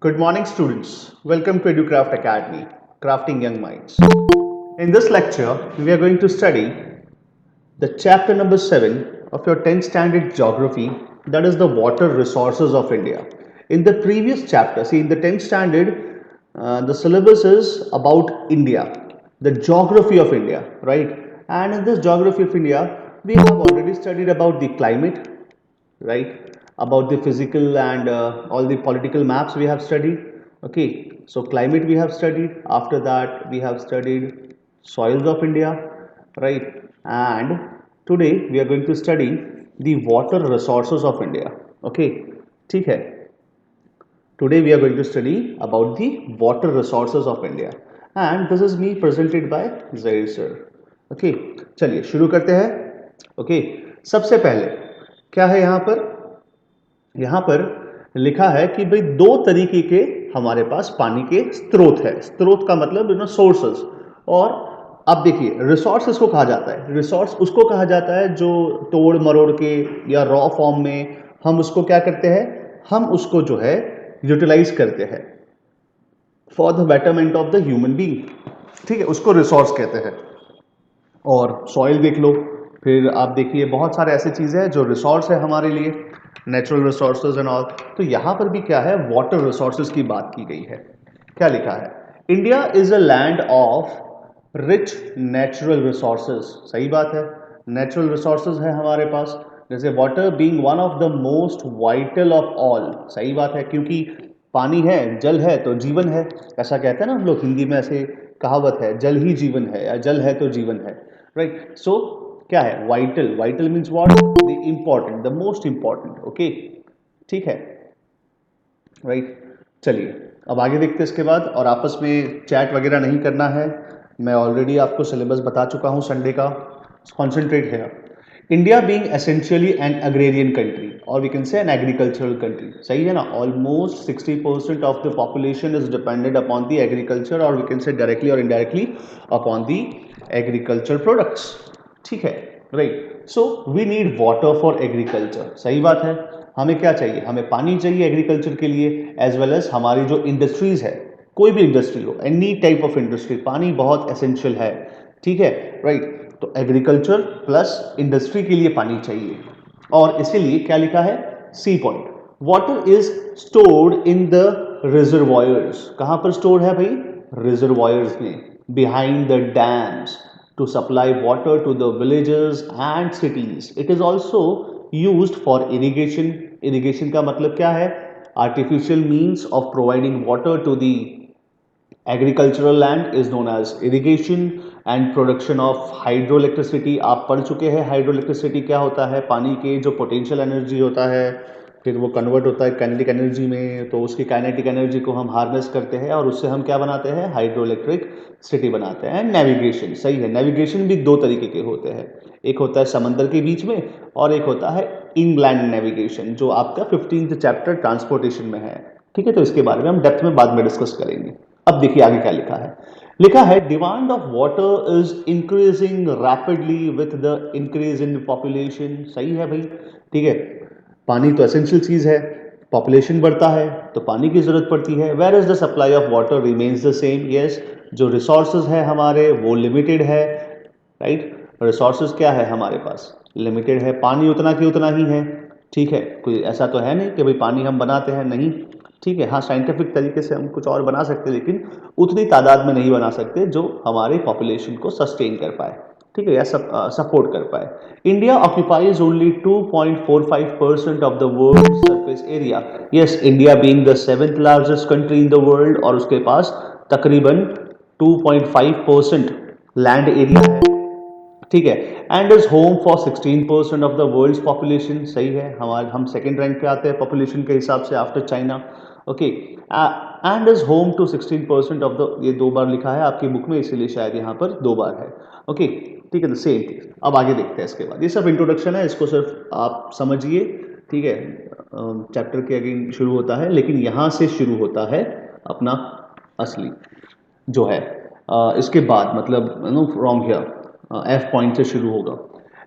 Good morning, students. Welcome to EduCraft Academy, Crafting Young Minds. In this lecture, we are going to study the chapter number 7 of your 10th standard geography, that is the water resources of India. In the previous chapter, see, in the 10th standard, the syllabus is about India, the geography of India, right? And in this geography of India, we have already studied about the climate, right? About the physical and all the political maps we have studied. Okay, so climate we have studied. After that, we have studied soils of India, right? And today we are going to study the water resources of India. Okay, ठीक है. Today we are going to study about the water resources of India, and this is me presented by Zair sir. Okay, चलिए शुरू करते हैं. Okay, सबसे पहले क्या है यहाँ पर लिखा है कि भाई दो तरीके के हमारे पास पानी के स्रोत है. स्रोत का मतलब सोर्सेस. और अब देखिए, रिसोर्स इसको कहा जाता है. रिसोर्स उसको कहा जाता है जो तोड़ मरोड़ के या रॉ फॉर्म में हम उसको क्या करते हैं, हम उसको जो है यूटिलाइज करते हैं for the betterment of the human being. ठीक है, उसको रिसोर्स कहते हैं. और सॉइल देख लो, फिर आप देखिए बहुत सारे ऐसे चीज़ें हैं जो रिसोर्स है हमारे लिए, नेचुरल रिसोर्सेज एंड ऑल. तो यहाँ पर भी क्या है, वाटर रिसोर्सेज की बात की गई है. क्या लिखा है, India is a land of rich natural resources. सही बात है, नेचुरल रिसोर्सेज है हमारे पास. जैसे water being one of the most vital of all. सही बात है, क्योंकि पानी है, जल है तो जीवन है. ऐसा कहते हैं ना हम लोग, हिंदी में ऐसे कहावत है, जल ही जीवन है या जल है तो जीवन है, राइट. सो क्या है, vital. Vital means what, the important, the most important. Okay, ठीक है, राइट. चलिए अब आगे देखते हैं इसके बाद. और आपस में चैट वगैरह नहीं करना है, मैं ऑलरेडी आपको सिलेबस बता चुका हूँ संडे का. कॉन्सेंट्रेट है. India being essentially an agrarian country, or we can say an agricultural country. सही है ना. Almost 60% of the population is dependent upon the agriculture, or we can say directly or indirectly upon the agriculture products. ठीक है, right. So we need water for agriculture. सही बात है, हमें क्या चाहिए, हमें पानी चाहिए एग्रीकल्चर के लिए, एज वेल एज हमारी जो इंडस्ट्रीज है, कोई भी इंडस्ट्री हो, एनी टाइप ऑफ इंडस्ट्री, पानी बहुत एसेंशियल है. ठीक है, राइट. तो एग्रीकल्चर प्लस इंडस्ट्री के लिए पानी चाहिए. और इसीलिए क्या लिखा है, C point, water is stored in the reservoirs. कहां पर स्टोर है भाई, रिजर्वॉयर्स में, behind the dams to supply water to the villages and cities. It is also used for irrigation. Irrigation का मतलब क्या है, artificial means of providing water to the agricultural land is known as irrigation. and production of hydroelectricity, आप पढ़ चुके हैं hydroelectricity क्या होता है. पानी के जो पोटेंशियल एनर्जी होता है, फिर वो कन्वर्ट होता है काइनेटिक एनर्जी में, तो उसकी काइनेटिक एनर्जी को हम हार्नेस करते हैं और उससे हम क्या बनाते हैं, हाइड्रोइलेक्ट्रिक सिटी बनाते हैं. नेविगेशन. सही है, नेविगेशन भी दो तरीके के होते हैं. एक होता है समंदर के बीच में, और एक होता है इनलैंड नेविगेशन, जो आपका 15th चैप्टर ट्रांसपोर्टेशन में है. ठीक है, तो इसके बारे में हम डेप्थ में बाद में डिस्कस करेंगे. अब देखिए आगे क्या लिखा है. लिखा है, demand of water is increasing rapidly with the increase in population. सही है भाई, ठीक है. पानी तो एसेंशियल चीज है, पॉपुलेशन बढ़ता है तो पानी की जरूरत पड़ती है. Where is the supply of water remains the same. Yes, जो रिसोर्सेज है हमारे वो लिमिटेड है, राइट. रिसोर्सेज क्या है हमारे पास, लिमिटेड है. पानी उतना की उतना ही है. ठीक है, कोई ऐसा तो है नहीं कि भाई पानी हम बनाते हैं, नहीं. ठीक है, हाँ, साइंटिफिक तरीके से हम कुछ और बना सकते हैं, लेकिन उतनी तादाद में नहीं बना सकते जो हमारे पॉपुलेशन को सस्टेन कर पाए. ठीक है, या सपोर्ट कर पाए. India occupies only 2.45% of the world surface area. Yes, India being the 7th largest country in the world, और उसके पास तकरीबन 2.5% लैंड एरिया है. ठीक है, and is home for 16% of the world's population. सही है, हमारे हम सेकंड रैंक पे आते हैं पॉपुलेशन के हिसाब से after China. Okay, and is home to 16% of the, ये दो बार लिखा है आपकी बुक में, इसीलिए शायद यहाँ पर दो बार है. ओके, ठीक है, द सेम थिंग. अब आगे देखते हैं इसके बाद. ये सब इंट्रोडक्शन है, इसको सिर्फ आप समझिए. ठीक है, चैप्टर के अगेन शुरू होता है, लेकिन यहाँ से शुरू होता है अपना असली जो है. इसके बाद मतलब no from here F point से शुरू होगा.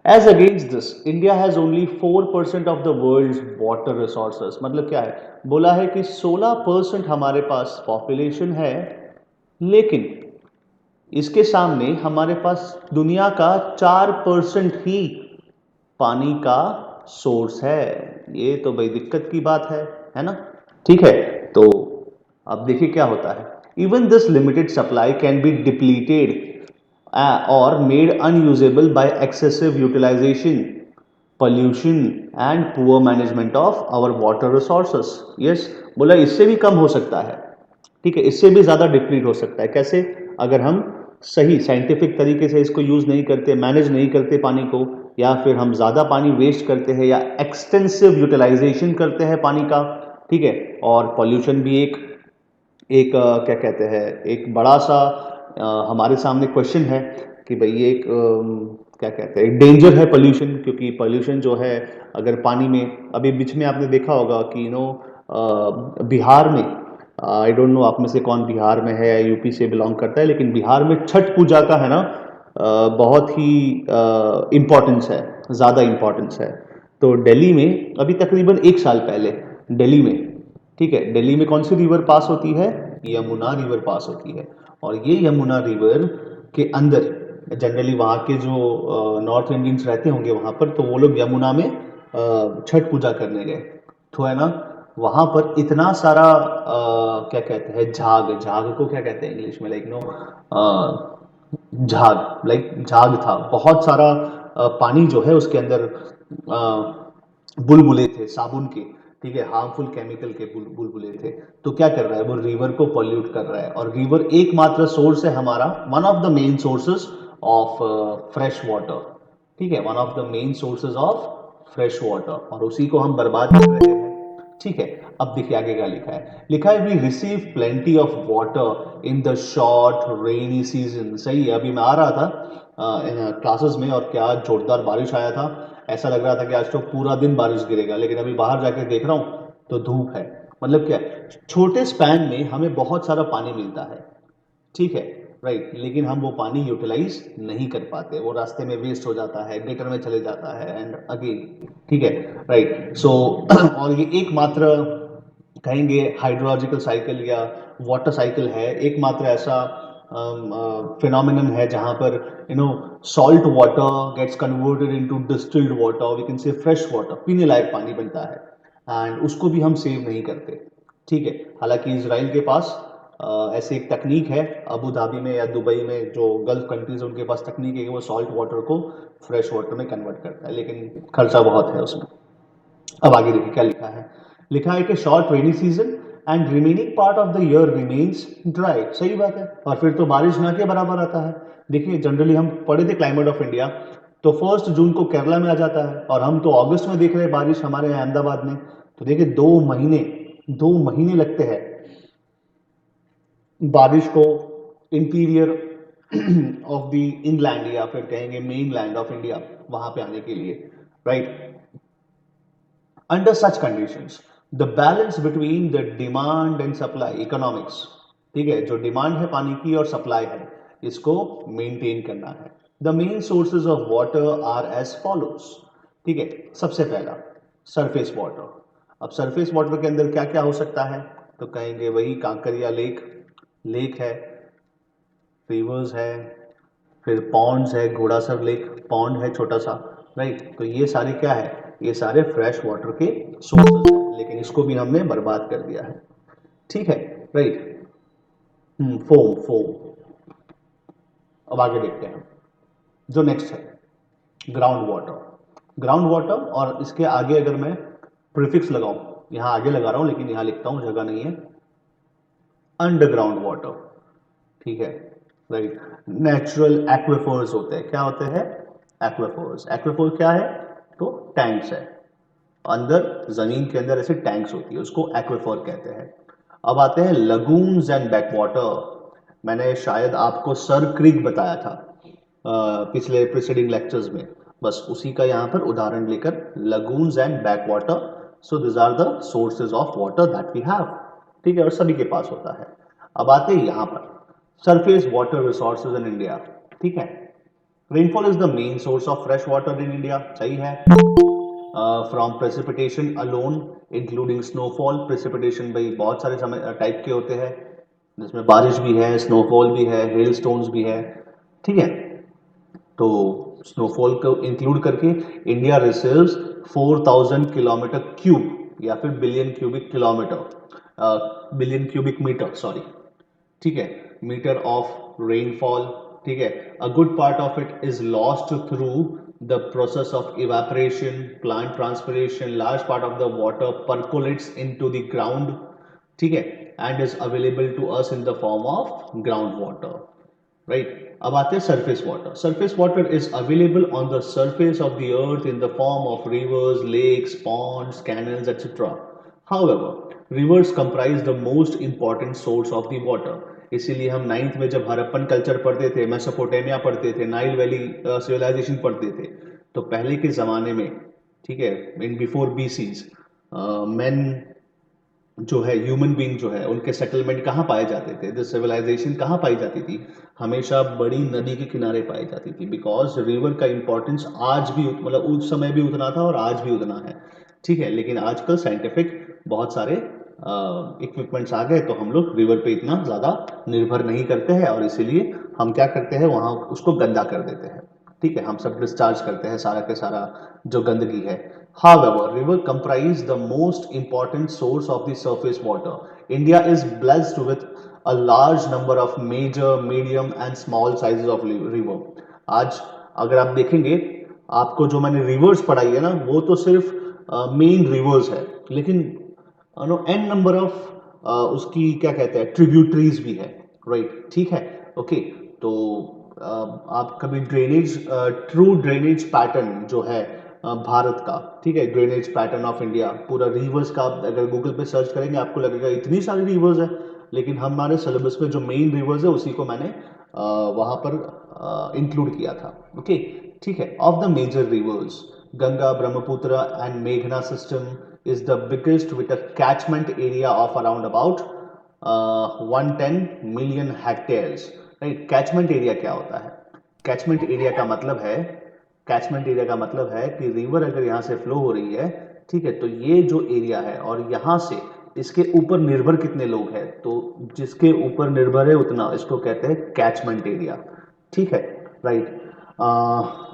As against this India has only 4% of the world water resources. मतलब क्या है, बोला है कि 16% हमारे पास पॉपुलेशन है, लेकिन इसके सामने हमारे पास दुनिया का 4% ही पानी का सोर्स है। ये तो भाई दिक्कत की बात है ना। ठीक है, तो अब देखिए क्या होता है। Even this limited supply can be depleted or made unusable by excessive utilization, pollution and poor management of our water resources. Yes, बोला इससे भी कम हो सकता है। ठीक है, इससे भी ज़्यादा डिप्लीट हो सकता है। कैसे? अगर हम सही साइंटिफिक तरीके से इसको यूज़ नहीं करते, मैनेज नहीं करते पानी को, या फिर हम ज़्यादा पानी वेस्ट करते हैं या एक्सटेंसिव यूटिलाइजेशन करते हैं पानी का। ठीक है, और पॉल्यूशन भी एक एक क्या कहते हैं, एक बड़ा सा हमारे सामने क्वेश्चन है कि भाई ये एक क्या कहते हैं, एक डेंजर है पोल्यूशन। क्योंकि पोल्यूशन जो है, अगर पानी में, अभी बीच में आपने देखा होगा कि बिहार में, आई डोंट नो आप में से कौन बिहार में है या यूपी से बिलोंग करता है, लेकिन बिहार में छठ पूजा का है ना, बहुत ही इम्पोर्टेंस है, ज़्यादा इम्पोर्टेंस है। तो दिल्ली में अभी तकरीबन एक साल पहले दिल्ली में, ठीक है, दिल्ली में कौन सी रिवर पास होती है? यमुना रिवर पास होती है। और ये यमुना रिवर के अंदर जनरली वहाँ के जो नॉर्थ इंडियंस रहते होंगे वहाँ पर, तो वो लोग यमुना में छठ पूजा करने गए। तो है ना, वहाँ पर इतना सारा क्या कहते हैं, झाग, झाग को क्या कहते हैं इंग्लिश में, लाइक झाग, लाइक झाग था बहुत सारा। पानी जो है उसके अंदर बुलबुले थे साबुन के। ठीक है, हार्मफुल केमिकल के बुलबुले थे। तो क्या कर रहा है वो, रिवर को पॉल्यूट कर रहा है। और रिवर एकमात्र सोर्स है हमारा, one of the main sources of fresh water. ठीक है, one of the main sources of fresh water, और उसी को हम बर्बाद कर रहे हैं। ठीक है, अब देखिए आगे क्या लिखा है। लिखा है we receive plenty of water in the short rainy season. सही है, अभी मैं आ रहा था क्लासेस में, और क्या जोरदार बारिश आया था। ऐसा लग रहा था कि आज तो पूरा दिन बारिश गिरेगा, लेकिन अभी बाहर जाकर देख रहा हूँ तो धूप है। मतलब क्या है, छोटे स्पैन में हमें बहुत सारा पानी मिलता है। ठीक है, राइट, लेकिन हम वो पानी यूटिलाइज नहीं कर पाते, वो रास्ते में वेस्ट हो जाता है, गटर में चले जाता है, एंड अगेन। ठीक है, राइट, सो और ये एकमात्र कहेंगे हाइड्रोलॉजिकल साइकिल या वाटर साइकिल है, एकमात्र ऐसा फिनोमिनन है जहां पर salt water gets converted into distilled water, we can say fresh water, पीने लायक पानी बनता है, एंड उसको भी हम सेव नहीं करते। ठीक है, हालांकि इसराइल के पास ऐसी एक तकनीक है, अबू धाबी में या दुबई में जो गल्फ कंट्रीज है उनके पास तकनीक है कि वो सॉल्ट वाटर को फ्रेश वाटर में कन्वर्ट करता है, लेकिन खर्चा बहुत है उसमें। अब आगे देखिए क्या लिखा है। लिखा है कि short rainy season and remaining part of the year remains dry. सही बात है, और फिर तो बारिश ना के बराबर आता है। देखिए जनरली हम पढ़े थे क्लाइमेट ऑफ इंडिया, तो 1 जून को केरला में आ जाता है, और हम तो अगस्त में देख रहे हैं बारिश हमारे यहाँ अहमदाबाद में। तो देखिए 2 महीने, 2 महीने लगते हैं बारिश को इंटीरियर ऑफ द इंग्लैंड, या फिर कहेंगे मेन लैंड ऑफ इंडिया, वहां पे आने के लिए, right. Under such conditions the balance between the demand and supply economics, ठीक है, जो डिमांड है पानी की और सप्लाई है, इसको मेंटेन करना है। The main sources of water are as follows. ठीक है, सबसे पहला सरफेस वाटर। अब सरफेस वाटर के अंदर क्या क्या हो सकता है, तो कहेंगे वही कांकरिया लेक, लेक है, रिवर्स है, फिर पॉन्ड्स है, घोड़ासर लेक पॉन्ड है छोटा सा, राइट। तो ये सारे क्या है, ये सारे फ्रेश वाटर के सोर्सेस हैं, लेकिन इसको भी हमने बर्बाद कर दिया है। ठीक है, राइट। Foam, foam. अब आगे देखते हैं जो नेक्स्ट है, ग्राउंड वाटर। ग्राउंड वाटर, और इसके आगे अगर मैं प्रीफिक्स लगाऊं, यहां आगे लगा रहा हूं लेकिन यहां लिखता हूं, जगह नहीं है, अंडरग्राउंड वाटर। ठीक है, राइट। नेचुरल एक्वेफर्स होते हैं, क्या होते हैं, एक्वेफर्स। एक्वेफर क्या है, तो टैंक्स है, अंदर जमीन के अंदर ऐसे टैंक्स होती है, उसको एक्वेफर कहते हैं। अब आते हैं लगून्स एंड बैकवाटर। मैंने शायद आपको सर क्रीक बताया था पिछले प्रीसीडिंग लेक्चर्स में, बस उसी का यहाँ पर उदाहरण लेकर, lagoons and backwater, so this are the sources of water that we have. ठीक है, और सभी के पास होता है। अब आते हैं यहाँ पर surface water resources in India. ठीक है, rainfall is the main source of fresh water in India, सही है। From precipitation alone including snowfall, precipitation भाई बहुत सारे समय टाइप के होते हैं, जिसमें बारिश भी है, स्नोफॉल भी है, हेल स्टोन्स भी है, ठीक है। तो स्नोफॉल को इंक्लूड करके इंडिया रिसीव्स 4000 किलोमीटर क्यूब या फिर billion cubic kilometre, billion cubic metre sorry, ठीक है, मीटर ऑफ रेनफॉल, ठीक है। A good part of it is lost through the process of evaporation, plant transpiration, large part of the water percolates into the ground, ठीक है, and is available to us in the form of ground water, right. अब आते हैं surface water. Surface water is available on the surface of the earth in the form of rivers, lakes, ponds, canals etcetera. However rivers comprise the most important source of the water. इसीलिए हम ninth में जब Harappan culture पढ़ते थे, Mesopotamia पढ़ते थे, Nile valley civilisation पढ़ते थे, तो पहले के ज़माने में, ठीक है, इन बिफोर बीसीज मैन जो है, ह्यूमन बींग जो है, उनके सेटलमेंट कहाँ पाए जाते थे, द सिविलाइजेशन कहाँ पाई जाती थी, हमेशा बड़ी नदी के किनारे पाई जाती थी, बिकॉज रिवर का इंपॉर्टेंस आज भी मतलब उस समय भी उतना था और आज भी उतना है, ठीक है। लेकिन आजकल साइंटिफिक बहुत सारे इक्विपमेंट्स आ गए, तो हम लोग रिवर पे इतना ज़्यादा निर्भर नहीं करते हैं, और इसीलिए हम क्या करते हैं, वहाँ उसको गंदा कर देते हैं, ठीक है, हम सब डिस्चार्ज करते हैं सारा के सारा जो गंदगी है। However, river comprise the most important source of the surface water. India is blessed with a large number of major, medium and small sizes of river. आज अगर आप देखेंगे, आपको जो मैंने रिवर्स पढ़ाई है ना, वो तो सिर्फ मेन रिवर्स है, लेकिन नो एन नंबर ऑफ उसकी क्या कहते हैं ट्रिब्यूटरीज भी है, राइट, ठीक है, ओके। तो आप कभी ड्रेनेज, ट्रू ड्रेनेज पैटर्न जो है भारत का, ठीक है, ड्रेनेज पैटर्न ऑफ इंडिया, पूरा रिवर्स का आप अगर गूगल पे सर्च करेंगे आपको लगेगा इतनी सारी रिवर्स है, लेकिन हमारे सिलेबस में जो मेन रिवर्स है उसी को मैंने वहाँ पर इंक्लूड किया था, ओके, ठीक है। Of the major rivers, Ganga, Brahmaputra and मेघना system is the biggest with a catchment area of around about 110 million hectares, right। Catchment area क्या होता है? कैचमेंट एरिया का मतलब है, कैचमेंट एरिया का मतलब है कि रिवर अगर यहाँ से फ्लो हो रही है, ठीक है, तो ये जो एरिया है और यहाँ से इसके ऊपर निर्भर कितने लोग हैं, तो जिसके ऊपर निर्भर है उतना, इसको कहते हैं कैचमेंट एरिया, ठीक है, राइट।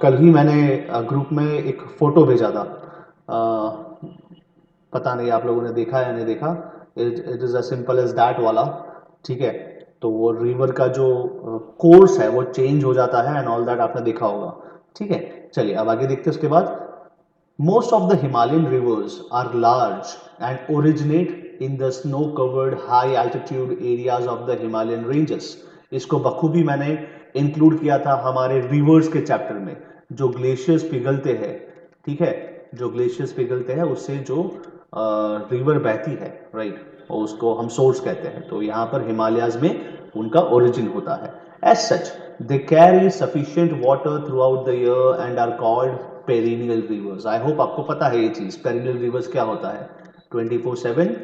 कल ही मैंने ग्रुप में एक फोटो भेजा था, पता नहीं आप लोगों ने देखा या नहीं देखा, it is a simple as that वाला, ठीक है। तो वो रिवर का जो कोर्स है वो चेंज हो जाता है एंड ऑल दैट, आपने देखा होगा, ठीक है। चलिए अब आगे देखते हैं उसके बाद। Most of the Himalayan rivers are large and originate in the snow covered high altitude areas of the Himalayan ranges. इसको बखूबी मैंने इंक्लूड किया था हमारे रिवर्स के चैप्टर में। जो ग्लेशियर्स पिघलते हैं, ठीक है, जो ग्लेशियर्स पिघलते हैं उससे जो रिवर बहती है, राइट, और उसको हम सोर्स कहते हैं, तो यहाँ पर हिमालयाज में उनका ओरिजिन होता है। As such they carry sufficient water throughout the year and are called perennial rivers. I hope आपको पता है ये चीज़, पेरिनियल रिवर्स क्या होता है। 24/7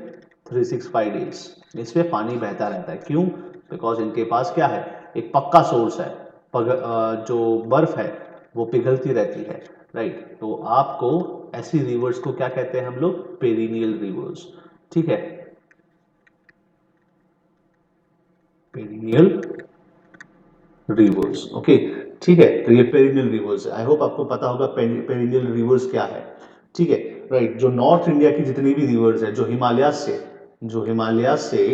365 डेज इसमें पानी बहता रहता है, क्यों? बिकॉज इनके पास क्या है, एक पक्का सोर्स है, जो बर्फ है वो पिघलती रहती है, राइट। तो आपको ऐसी रिवर्स को क्या कहते हैं हम लोग, पेरिनियल रिवर्स, ठीक है, पेरिनियल रिवर्स, ओके, ठीक है। तो ये पेरिनियल रिवर्स है, आई होप आपको पता होगा पेरिनियल रिवर्स क्या है, ठीक है, राइट। जो नॉर्थ इंडिया की जितनी भी रिवर्स है, जो हिमालयाज से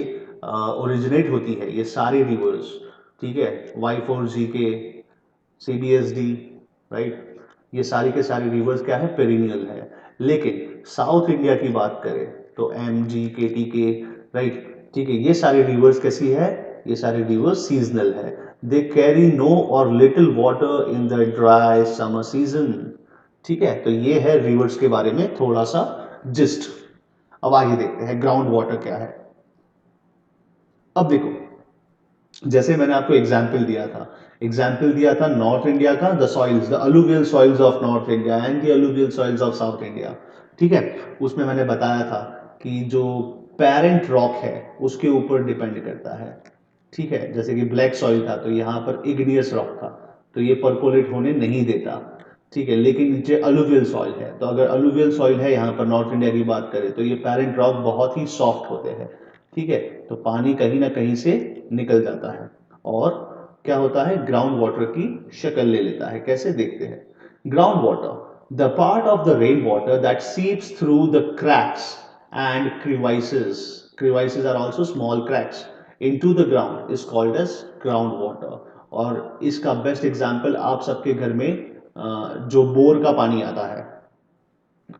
ओरिजिनेट होती है, ये सारी रिवर्स, ठीक है, Y4G के, CBSD, राइट, ये सारी के सारी रिवर्स क्या है, पेरिनियल है। लेकिन साउथ इंडिया की बात करें तो MG KTK, राइट, ठीक है, ये सारी रिवर्स कैसी है, ये सारी रिवर्स सीजनल है। दे कैरी नो और little water in the dry summer season, ठीक है। तो ये है रिवर्स के बारे में थोड़ा सा जिस्ट। अब आगे देखते हैं ग्राउंड वाटर क्या है। अब देखो, जैसे मैंने आपको एग्जाम्पल दिया था नॉर्थ इंडिया का, the soils, the alluvial soils of north India and the alluvial soils of south India, ठीक है। उसमें मैंने बताया था कि जो पेरेंट रॉक है उसके ऊपर डिपेंड करता है, ठीक है। जैसे कि ब्लैक सॉइल था तो यहाँ पर इग्नियस रॉक था, तो ये परकोलेट होने नहीं देता, ठीक है। लेकिन नीचे अलुवियल सॉइल है, तो अगर अलुवियल सॉइल है यहाँ पर नॉर्थ इंडिया की बात करें तो ये पैरेंट रॉक बहुत ही सॉफ्ट होते हैं, ठीक है। तो पानी कहीं ना कहीं से निकल जाता है और क्या होता है, ग्राउंड वाटर की शक्ल ले लेता है। कैसे, देखते हैं। Ground water, the part of the rain water that seeps through the cracks and crevices are also small cracks into the ground is called as groundwater। और इसका बेस्ट एग्जाम्पल आप सबके घर में जो बोर का पानी आता है,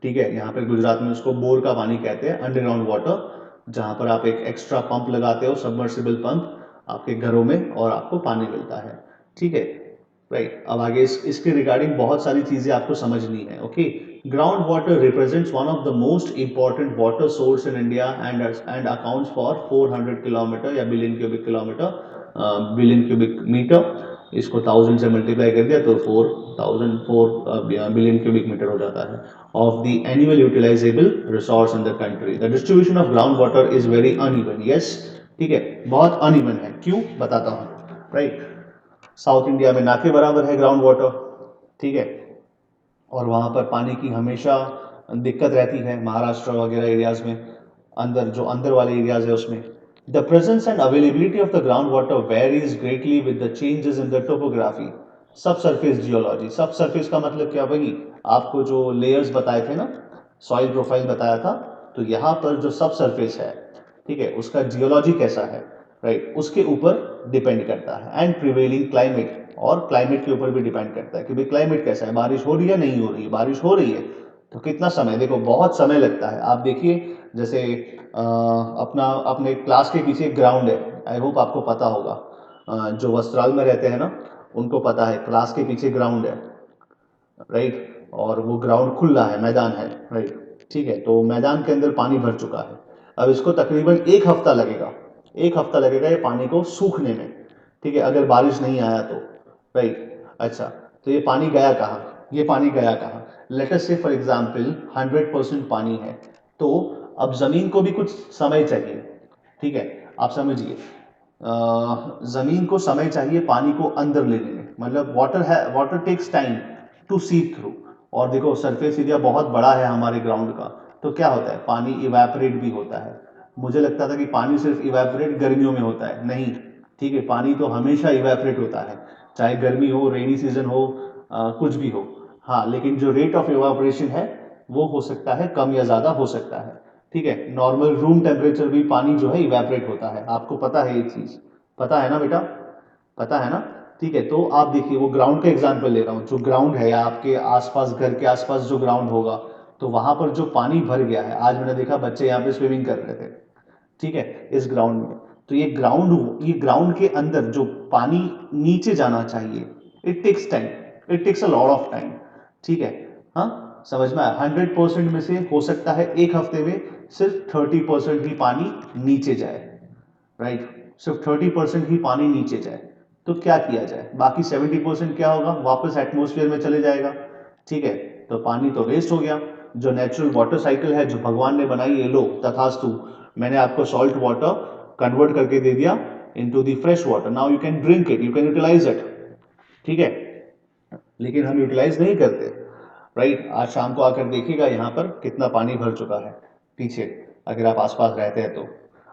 ठीक है, यहाँ पे गुजरात में उसको बोर का पानी कहते हैं, अंडरग्राउंड वाटर, जहाँ पर आप एक एक्स्ट्रा पंप लगाते हो, सबमर्सिबल पंप आपके घरों में, और आपको पानी मिलता है, ठीक है। राइट, अब आगे इसके रिगार्डिंग बहुत सारी चीजें आपको समझनी है। Okay, ground water represents one of the most important water source in India and accounts for 400 kilometre या billion cubic kilometre, billion cubic metre. इसको 1000 से मल्टीप्लाई कर दिया तो 4004 बिलियन क्यूबिक मीटर हो जाता है of the annual utilizable resource in the country. The distribution of ground water is very uneven. Yes, ठीक है, बहुत अनइवन है। क्यों, बताता हूँ। राइट, साउथ इंडिया में ना के बराबर है ग्राउंड वाटर, ठीक है, और वहाँ पर पानी की हमेशा दिक्कत रहती है, महाराष्ट्र वगैरह एरियाज में, अंदर जो अंदर वाले एरियाज है उसमें। The presence and availability of the ground water varies greatly with the changes in the topography. सब सरफेस जियोलॉजी, सब सरफेस का मतलब क्या भाई, आपको जो लेयर्स बताए थे ना, सॉइल प्रोफाइल बताया था, तो यहाँ पर जो सब सरफेस है, ठीक है, उसका जियोलॉजी कैसा है, राइट, उसके ऊपर डिपेंड करता है। एंड प्रिवेलिंग क्लाइमेट, और क्लाइमेट के ऊपर भी डिपेंड करता है कि भाई क्लाइमेट कैसा है, बारिश हो रही है नहीं हो रही है, बारिश हो रही है तो कितना समय, देखो बहुत समय लगता है। आप देखिए, जैसे अपना अपने क्लास के पीछे एक ग्राउंड है, आई होप आपको पता होगा, जो वस्त्राल में रहते हैं ना उनको पता है, क्लास के पीछे ग्राउंड है, राइट, और वो ग्राउंड खुला है, मैदान है, राइट, ठीक है। तो मैदान के अंदर पानी भर चुका है, अब इसको तकरीबन एक हफ्ता लगेगा, एक हफ्ता लगेगा ये पानी को सूखने में, ठीक है, अगर बारिश नहीं आया तो, राइट। अच्छा, तो ये पानी गया कहाँ, ये पानी गया कहाँ, लेट अस से फॉर एग्जांपल 100% पानी है, तो अब जमीन को भी कुछ समय चाहिए, ठीक है, आप समझिए, जमीन को समय चाहिए पानी को अंदर लेने में, मतलब वाटर टेक्स टाइम टू सीप थ्रू। और देखो सरफेस एरिया बहुत बड़ा है हमारे ग्राउंड का, तो क्या होता है, पानी इवेपोरेट भी होता है। मुझे लगता था कि पानी सिर्फ इवेपोरेट गर्मियों में होता है, नहीं, ठीक है, पानी तो हमेशा इवेपोरेट होता है, चाहे गर्मी हो, रेनी सीजन हो, कुछ भी हो। हाँ, लेकिन जो रेट ऑफ इवेपोरेशन है वो हो सकता है कम या ज़्यादा हो सकता है, ठीक है। नॉर्मल रूम टेम्परेचर भी पानी जो है इवेपोरेट होता है, आपको पता है ये चीज़, पता है ना बेटा, पता है ना, ठीक है। तो आप देखिए, वो ग्राउंड का एग्जांपल ले रहा हूँ, जो ग्राउंड है या आपके आसपास, घर के आसपास जो ग्राउंड होगा, तो वहां पर जो पानी भर गया है, आज मैंने देखा बच्चे यहाँ पे स्विमिंग कर रहे थे, ठीक है, इस ग्राउंड में। तो ये ग्राउंड के अंदर जो पानी नीचे जाना चाहिए, it takes time, it takes a lot of time, ठीक है। हाँ, समझ में आया, 100% में से हो सकता है एक हफ्ते में सिर्फ 30% ही पानी नीचे जाए, राइट, सिर्फ 30% ही पानी नीचे जाए, तो क्या किया जाए, बाकी 70% क्या होगा, वापस एटमोस्फेयर में चले जाएगा, ठीक है। तो पानी तो वेस्ट हो गया। जो नेचुरल वाटर साइकिल है जो भगवान ने बनाई है, लो तथास्तु, मैंने आपको सॉल्ट वाटर कन्वर्ट करके दे दिया into the fresh water, now you can drink it, you can utilize it, ठीक है। लेकिन हम यूटिलाइज नहीं करते, राइट। आज शाम को आकर देखिएगा यहाँ पर कितना पानी भर चुका है पीछे, अगर आप आसपास रहते हैं तो।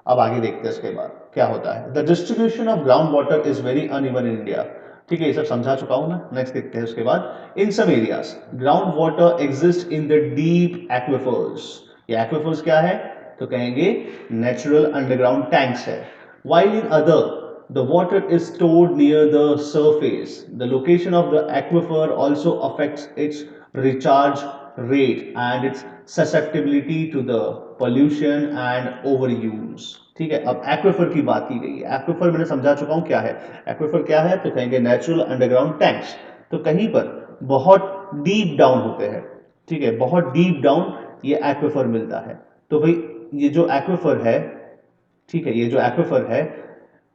अब आगे देखते हैं इसके बाद क्या होता है। The distribution of ground water is very uneven in India, ठीक है, ये सब समझा चुका हूं मैं। नेक्स्ट देखते हैं उसके बाद। In some areas ground water exist in the deep aquifers. ये एक्विफर्स क्या है, तो कहेंगे नेचुरल अंडरग्राउंड टैंक्स है। while in other the water is stored near the surface. The location of the aquifer also affects its recharge rate and its susceptibility to the pollution and overuse, ठीक है। अब aquifer की बात की गई है, aquifer मैंने समझा चुका हूं क्या है। एक्विफर क्या है, तो कहेंगे नेचुरल अंडरग्राउंड टैंक्स, तो कहीं पर बहुत डीप डाउन होते हैं, ठीक है, बहुत डीप डाउन ये एक्विफर मिलता है। तो भाई ये जो एक्विफर है, ठीक है, ये जो एक्विफर है,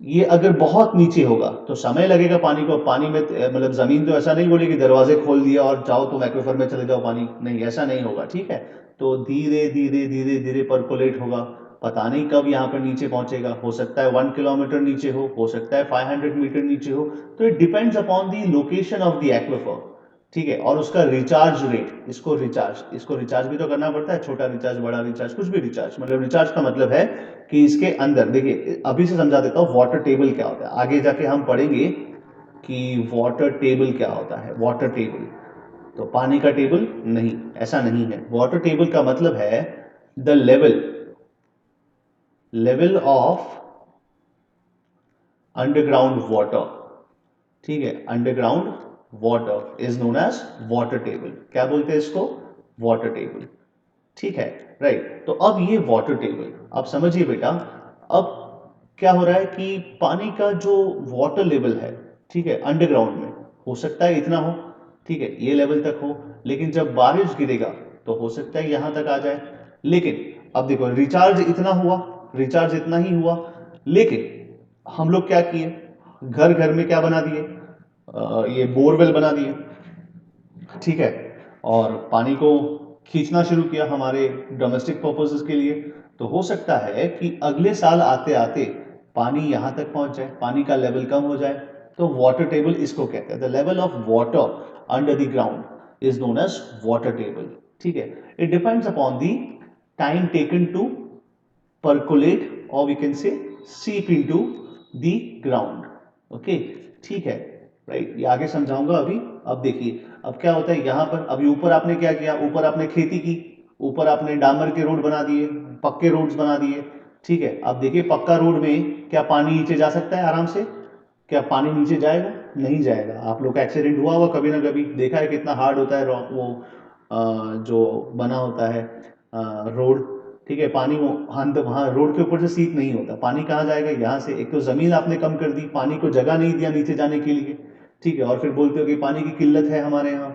ये अगर बहुत नीचे होगा तो समय लगेगा पानी को, पानी में मतलब जमीन तो ऐसा नहीं बोलेगी दरवाजे खोल दिया और जाओ तुम एक्विफर में चले जाओ पानी, नहीं, ऐसा नहीं होगा, ठीक है। तो धीरे धीरे धीरे धीरे परकोलेट होगा, पता नहीं कब यहाँ पर नीचे पहुंचेगा, हो सकता है 1 किलोमीटर नीचे हो सकता है 500 मीटर नीचे हो। तो it depends upon the location of the aquifer, ठीक है, और उसका रिचार्ज रेट। इसको रिचार्ज भी तो करना पड़ता है, छोटा रिचार्ज, बड़ा रिचार्ज, कुछ भी रिचार्ज। मतलब रिचार्ज का मतलब है कि इसके अंदर, देखिए अभी से समझा देता हूँ वाटर टेबल क्या होता है, आगे जाके हम पढ़ेंगे कि वाटर टेबल क्या होता है। वाटर टेबल तो पानी का टेबल नहीं, ऐसा नहीं है। वाटर टेबल का मतलब है the level of underground water, ठीक है, underground water is known as water table. क्या बोलते हैं इसको? वाटर टेबल, ठीक है, राइट। तो अब ये वाटर टेबल, अब समझिए बेटा, अब क्या हो रहा है कि पानी का जो वाटर लेवल है, ठीक है, अंडरग्राउंड में हो सकता है इतना हो, ठीक है, ये लेवल तक हो, लेकिन जब बारिश गिरेगा तो हो सकता है यहां तक आ जाए। लेकिन अब देखो, रिचार्ज इतना हुआ, रिचार्ज इतना ही हुआ, लेकिन हम लोग क्या किए, घर घर में क्या बना दिए, ये बोरवेल बना दिए, ठीक है, और पानी को खींचना शुरू किया हमारे डोमेस्टिक पर्पसेस के लिए। तो हो सकता है कि अगले साल आते आते पानी यहां तक पहुंच जाए, पानी का लेवल कम हो जाए। तो वाटर टेबल इसको कहते हैं, the level of water under the ground is known as water table, ठीक है। It depends upon the time taken to percolate or we can say seep into the ground, okay, ठीक है, right. ये आगे समझाऊंगा अभी। अब देखिए, अब क्या होता है यहाँ पर, अभी ऊपर आपने क्या किया, ऊपर आपने खेती की, ऊपर आपने डामर के रोड बना दिए, पक्के रोड्स बना दिए, ठीक है। अब देखिए पक्का रोड में क्या पानी नीचे जा सकता है आराम से? क्या पानी नीचे जाएगा? नहीं जाएगा। आप लोग का एक्सीडेंट हुआ होगा कभी ना कभी, देखा है कितना हार्ड होता है वो जो बना होता है रोड, ठीक है, पानी वो वहाँ रोड के ऊपर से सीप नहीं होता, पानी कहाँ जाएगा? यहाँ से। एक तो जमीन आपने कम कर दी, पानी को जगह नहीं दिया नीचे जाने के लिए, ठीक है, और फिर बोलते हो कि पानी की किल्लत है हमारे यहाँ,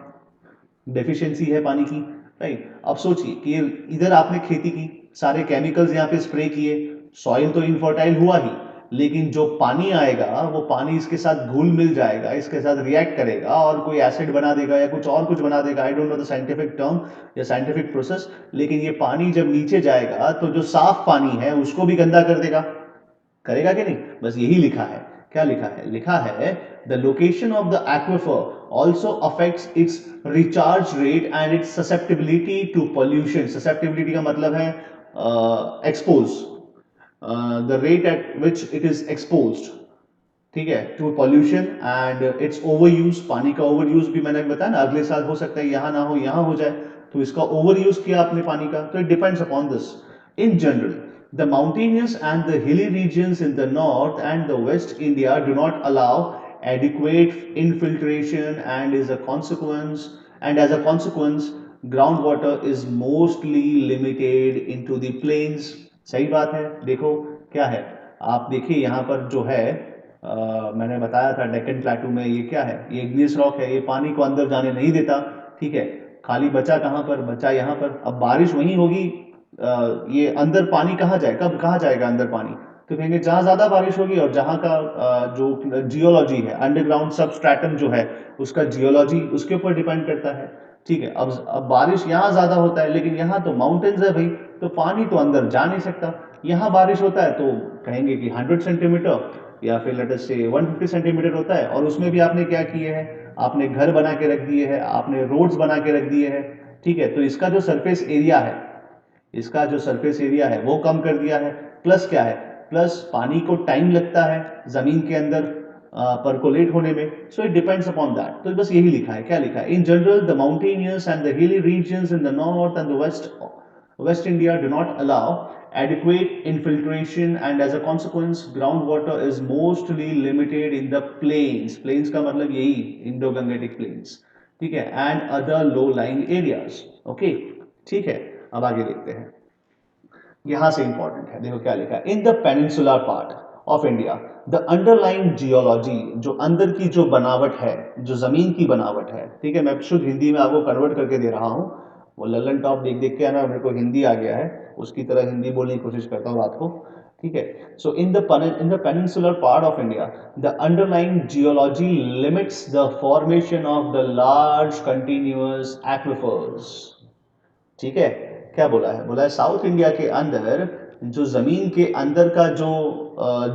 डेफिशिएंसी है पानी की, राइट। अब सोचिए कि इधर आपने खेती की, सारे केमिकल्स यहाँ पे स्प्रे किए, सॉइल तो इनफर्टाइल हुआ ही, लेकिन जो पानी आएगा वो पानी इसके साथ घुल मिल जाएगा, इसके साथ रिएक्ट करेगा और कोई एसिड बना देगा या कुछ और कुछ बना देगा, आई don't know the scientific term या साइंटिफिक प्रोसेस। लेकिन ये पानी जब नीचे जाएगा तो जो साफ पानी है उसको भी गंदा कर देगा, करेगा कि नहीं? बस यही लिखा है। क्या लिखा है? लिखा है the location of the aquifer also affects its recharge rate and its susceptibility to pollution. Susceptibility का मतलब है expose, the rate at which it is exposed, ठीक है, to pollution and its over use. पानी का ओवर यूज भी मैंने बताया ना, अगले साल हो सकता है यहाँ ना हो, यहाँ हो जाए, तो इसका ओवर यूज किया आपने पानी का, तो it depends upon this. In general the mountainous and the hilly regions in the north and the west India do not allow adequate infiltration and as a consequence groundwater is mostly limited into the plains। सही बात है। देखो क्या है, आप देखिए यहाँ पर जो है मैंने बताया था डेक्कन प्लेटू में ये क्या है, ये इग्नियस रॉक है, ये पानी को अंदर जाने नहीं देता, ठीक है। खाली बचा कहाँ पर? बचा यहाँ पर। अब बारिश वहीं होगी, ये अंदर पानी कहाँ जाए, कब कहाँ जाएगा अंदर पानी? तो कहेंगे जहाँ ज्यादा बारिश होगी और जहाँ का जो जियोलॉजी है, अंडरग्राउंड सबस्ट्रेटम जो है उसका जियोलॉजी उसके ऊपर डिपेंड करता है, ठीक है। अब बारिश यहाँ ज्यादा होता है, लेकिन यहाँ तो माउंटेन्स है भाई, तो पानी तो अंदर जा नहीं सकता। यहाँ बारिश होता है तो कहेंगे कि 100 सेंटीमीटर या फिर लेट अस से 150 सेंटीमीटर होता है, और उसमें भी आपने क्या किए हैं, आपने घर बना के रख दिए हैं, आपने रोड्स बना के रख दिए हैं, ठीक है। तो इसका जो सरफेस एरिया है, इसका जो सरफेस एरिया है वो कम कर दिया है। प्लस क्या है? प्लस पानी को टाइम लगता है जमीन के अंदर परकोलेट होने में, so it depends upon that. तो बस यही लिखा है। क्या लिखा है? In general the mountainous and the hilly regions in the north and the west India do not allow adequate infiltration and as a consequence groundwater is mostly limited in the plains। plains का मतलब यही Indo Gangetic plains, ठीक है, and other low lying areas, okay, ठीक है। अब आगे देखते हैं, यहां से इंपॉर्टेंट है, देखो क्या लिखा है। In the peninsular part of India the underlying geology, जो अंदर की जो बनावट है, जो जमीन की बनावट है, ठीक है, मैं शुद्ध हिंदी में आपको कन्वर्ट करके दे रहा हूं। वो लल्लन टॉप देख देख के है ना, मेरे को हिंदी आ गया है, उसकी तरह हिंदी बोलने की कोशिश करता हूँ रात को, ठीक है। So in the peninsular part of India the underlying geology limits the formation of the large continuous aquifers, ठीक है। क्या बोला है? बोला है साउथ इंडिया के अंदर जो ज़मीन के अंदर का जो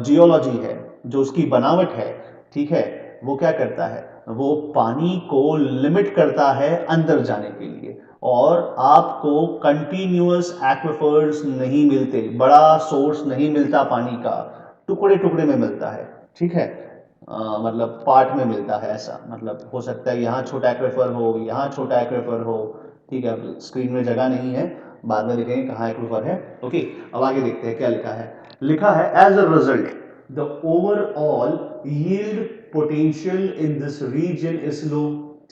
जियोलॉजी है, जो उसकी बनावट है, ठीक है, वो क्या करता है, वो पानी को लिमिट करता है अंदर जाने के लिए, और आपको कंटिन्यूअस एक्विफर्स नहीं मिलते, बड़ा सोर्स नहीं मिलता पानी का, टुकड़े टुकड़े में मिलता है, ठीक है, मतलब पार्ट में मिलता है ऐसा, मतलब हो सकता है यहाँ छोटा एक्वेफर हो, यहाँ छोटा एक्वेफर हो, ठीक है, अब स्क्रीन में जगह नहीं है, बाद में देखेंगे कहाँ एक्वेफर है। ओके, अब आगे देखते हैं क्या लिखा है। लिखा है as a result the overall yield potential in this region is low,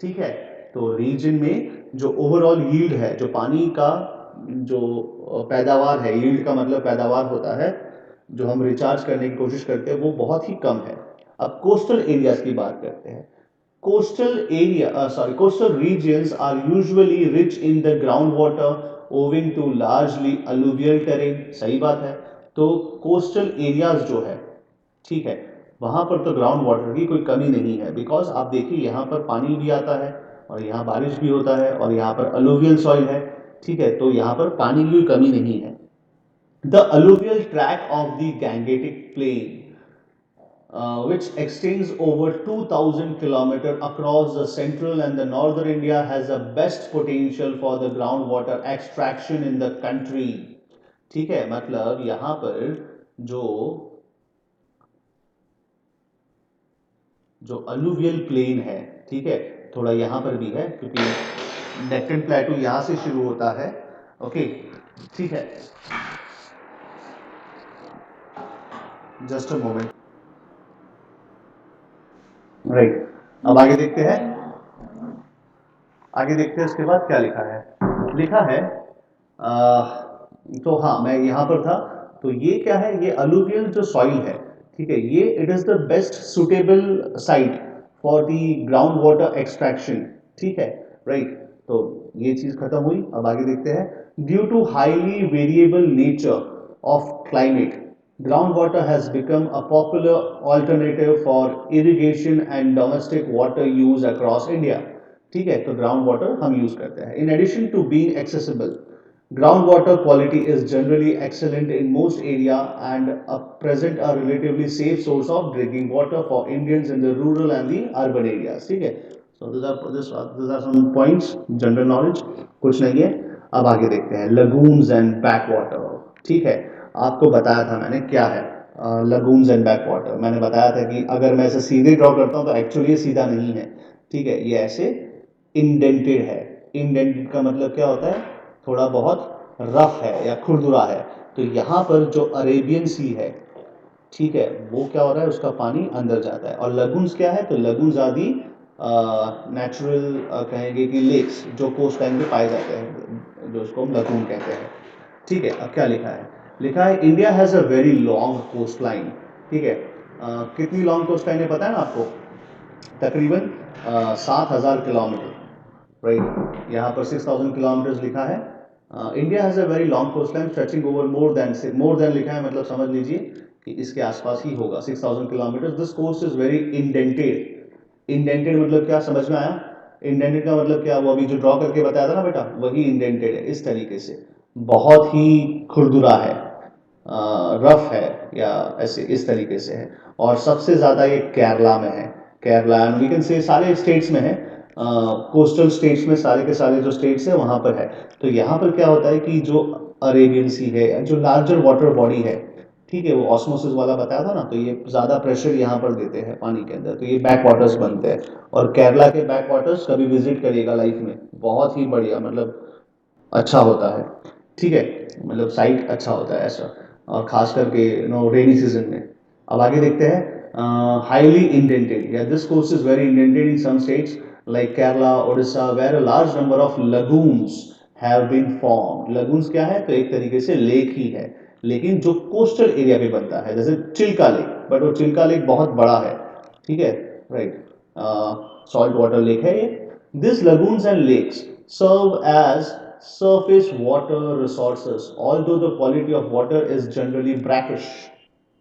ठीक है, तो रीजन में जो ओवरऑल यील्ड है, जो पानी का जो पैदावार है, यील्ड का मतलब पैदावार होता है, जो हम रिचार्ज करने की कोशिश करते हैं, वो बहुत ही कम है। अब कोस्टल एरियाज की बात करते हैं। Coastal regions are usually rich in the groundwater owing to largely alluvial terrain, सही बात है। तो कोस्टल एरियाज जो है, ठीक है, वहां पर तो ग्राउंड वाटर की कोई कमी नहीं है, बिकॉज आप देखिए यहाँ पर पानी भी आता है और यहाँ बारिश भी होता है और यहाँ पर अलुवियल सॉइल है, ठीक है, तो यहाँ पर पानी की कोई कमी नहीं है। The alluvial tract of the Gangetic plain which extends over 2000 kilometers across the central and the northern India, has the best potential for the groundwater extraction in the country, ठीक है, मतलब यहाँ पर जो जो अलुवियल प्लेन है, ठीक है, थोड़ा यहाँ पर भी है क्योंकि डेक्कन प्लेटू यहाँ से शुरू होता है, ओके, ठीक है, जस्ट अ मोमेंट, राइट, अब आगे देखते हैं, आगे देखते हैं उसके बाद क्या लिखा है। लिखा है तो हाँ, मैं यहाँ पर था, तो ये क्या है, ये अलुवियल जो सॉइल है, ठीक है, ये it is the best suitable site for the ground water extraction, ठीक है, राइट, तो ये चीज खत्म हुई। अब आगे देखते हैं। Due to highly variable nature of climate, groundwater has become a popular alternative for irrigation and domestic water use across India, ठीक है, तो ग्राउंड वाटर हम यूज करते हैं। In addition to being accessible, groundwater quality is generally excellent in most area and present a relatively safe source of drinking water for Indians in the rural and the urban areas, ठीक है, so these are some points, general knowledge, कुछ नहीं है। अब आगे देखते हैं lagoons and back water, ठीक है, आपको बताया था मैंने क्या है लगून्स एंड बैक वाटर, मैंने बताया था कि अगर मैं इसे सीधे ड्रॉ करता हूँ तो एक्चुअली ये सीधा नहीं है, ठीक है, ये ऐसे इंडेंटेड है। इंडेंटेड का मतलब क्या होता है, थोड़ा बहुत रफ है या खुरदुरा है। तो यहाँ पर जो अरेबियन सी है, ठीक है, वो क्या हो रहा है, उसका पानी अंदर जाता है। और लगून्स क्या है, तो लगून्स आदि नेचुरल कहेंगे कि लेक्स जो कोस्ट लाइन पे पाए जाते हैं, जो उसको हम लगून कहते हैं, ठीक है। अब क्या लिखा है, लिखा है India has a very long coast line, ठीक है, कितनी लॉन्ग कोस्ट लाइन है पता है ना आपको, तकरीबन 7000 किलोमीटर, राइट, यहाँ पर 6000 किलोमीटर लिखा है। India has a very long coast line stretching over more than लिखा है, मतलब समझ लीजिए कि इसके आसपास ही होगा 6000 kilometre. This coast is very indented. Indented मतलब क्या, समझ में आया? इंडेंटेड का मतलब क्या, वो अभी जो ड्रॉ करके बताया था ना बेटा, वही इंडेंटेड है, इस तरीके से बहुत ही खुरदुरा है, रफ है, या ऐसे इस तरीके से है। और सबसे ज़्यादा ये केरला में है, केरला एंड वी कैन से सारे स्टेट्स में है, कोस्टल स्टेट्स में सारे के सारे जो स्टेट्स है वहाँ पर है। तो यहाँ पर क्या होता है कि जो अरेबियन सी है, जो लार्जर वाटर बॉडी है, ठीक है, वो ऑस्मोसिस वाला बताया था ना, तो ये ज़्यादा प्रेशर यहाँ पर देते हैं पानी के अंदर, तो ये बैक वाटर्स बनते हैं। और केरला के बैक वाटर्स कभी विजिट करिएगा लाइफ में, बहुत ही बढ़िया, मतलब अच्छा होता है, ठीक है, मतलब साइट अच्छा होता है ऐसा, और खास करके रेनी सीजन में। अब आगे देखते हैं हाईली इंडेंटेड, या this coast is very indented in some states like Kerala, Odisha, where a large number of lagoons have been form. Lagoons क्या है, तो एक तरीके से लेक ही है, लेकिन जो कोस्टल एरिया पे बनता है, जैसे चिल्का लेक, बट वो चिल्का लेक बहुत बड़ा है, ठीक है, राइट, सॉल्ट वाटर लेक है ये। This lagoons and lakes serve as surface water resources, although the quality of water is generally brackish,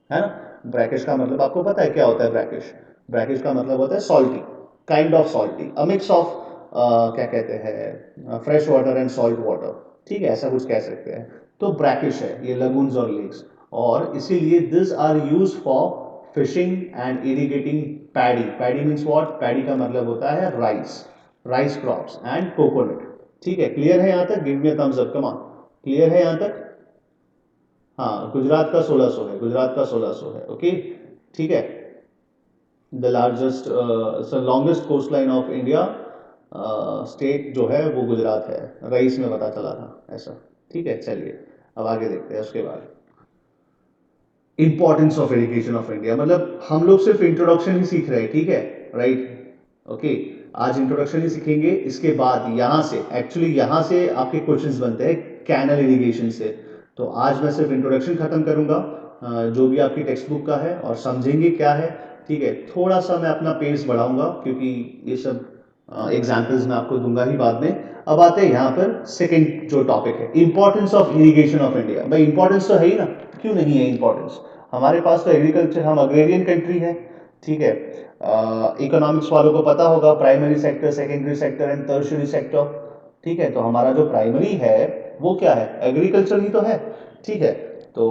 है ना। ब्रैकिश का मतलब आपको पता है क्या होता है, ब्रैकिश, ब्रैकिश का मतलब होता है salty, kind of salty, a mix of क्या कहते हैं, fresh water and salt water, ठीक है, ऐसा कुछ कह सकते हैं। तो ब्रैकिश है ये लगून्स और लेक्स, और इसीलिए this are use for fishing and irrigating paddy. Paddy means what? Paddy का मतलब होता है rice, rice crops and coconut. ठीक है, क्लियर है यहाँ तक? Give me a thumbs up, come on, clear है यहाँ तक? हाँ, गुजरात का 1600 है, गुजरात का 1600 है। ओके, ठीक है। The largest longest coast line of India state जो है वो गुजरात है, रईस में पता चला था ऐसा। ठीक है, चलिए अब आगे देखते हैं। उसके बाद importance of irrigation of India, मतलब हम लोग सिर्फ इंट्रोडक्शन ही सीख रहे हैं, ठीक है, राइट? ओके, आज इंट्रोडक्शन ही सीखेंगे, इसके बाद यहाँ से एक्चुअली यहाँ से आपके क्वेश्चंस बनते हैं कैनल इरिगेशन से। तो आज मैं सिर्फ इंट्रोडक्शन खत्म करूंगा जो भी आपकी टेक्स्ट बुक का है, और समझेंगे क्या है। ठीक है, थोड़ा सा मैं अपना पेस बढ़ाऊंगा क्योंकि ये सब एग्जाम्पल्स मैं आपको दूंगा ही बाद में। अब आते हैं यहाँ पर सेकंड जो टॉपिक है, importance of irrigation of India. भाई इंपॉर्टेंस तो है ही ना, क्यों नहीं है इंपॉर्टेंस? हमारे पास तो एग्रीकल्चर, हम अग्रेरियन कंट्री है। ठीक है, इकोनॉमिक्स वालों को पता होगा primary sector, secondary sector and tertiary sector. ठीक है, तो हमारा जो प्राइमरी है वो क्या है? एग्रीकल्चर ही तो है। ठीक है, तो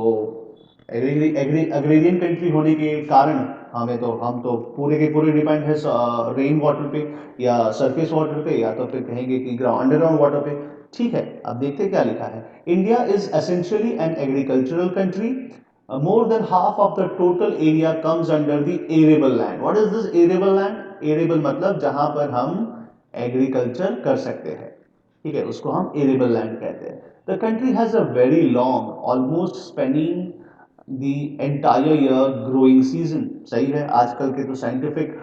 अग्रेरियन कंट्री होने के कारण हम तो पूरे के पूरे डिपेंड है रेन वाटर पे या सरफेस वाटर पे, या तो फिर कहेंगे कि अंडरग्राउंड वाटर पे। ठीक है, अब देखते क्या लिखा है। India is essentially N agricultural country. More than half of the total area comes under the arable land. What is this arable land? Arable मतलब जहां पर हम एग्रीकल्चर कर सकते हैं। ठीक है, उसको हम arable land कहते हैं। The country has a very long, almost spanning the entire year growing season। सही है, आजकल के तो साइंटिफिक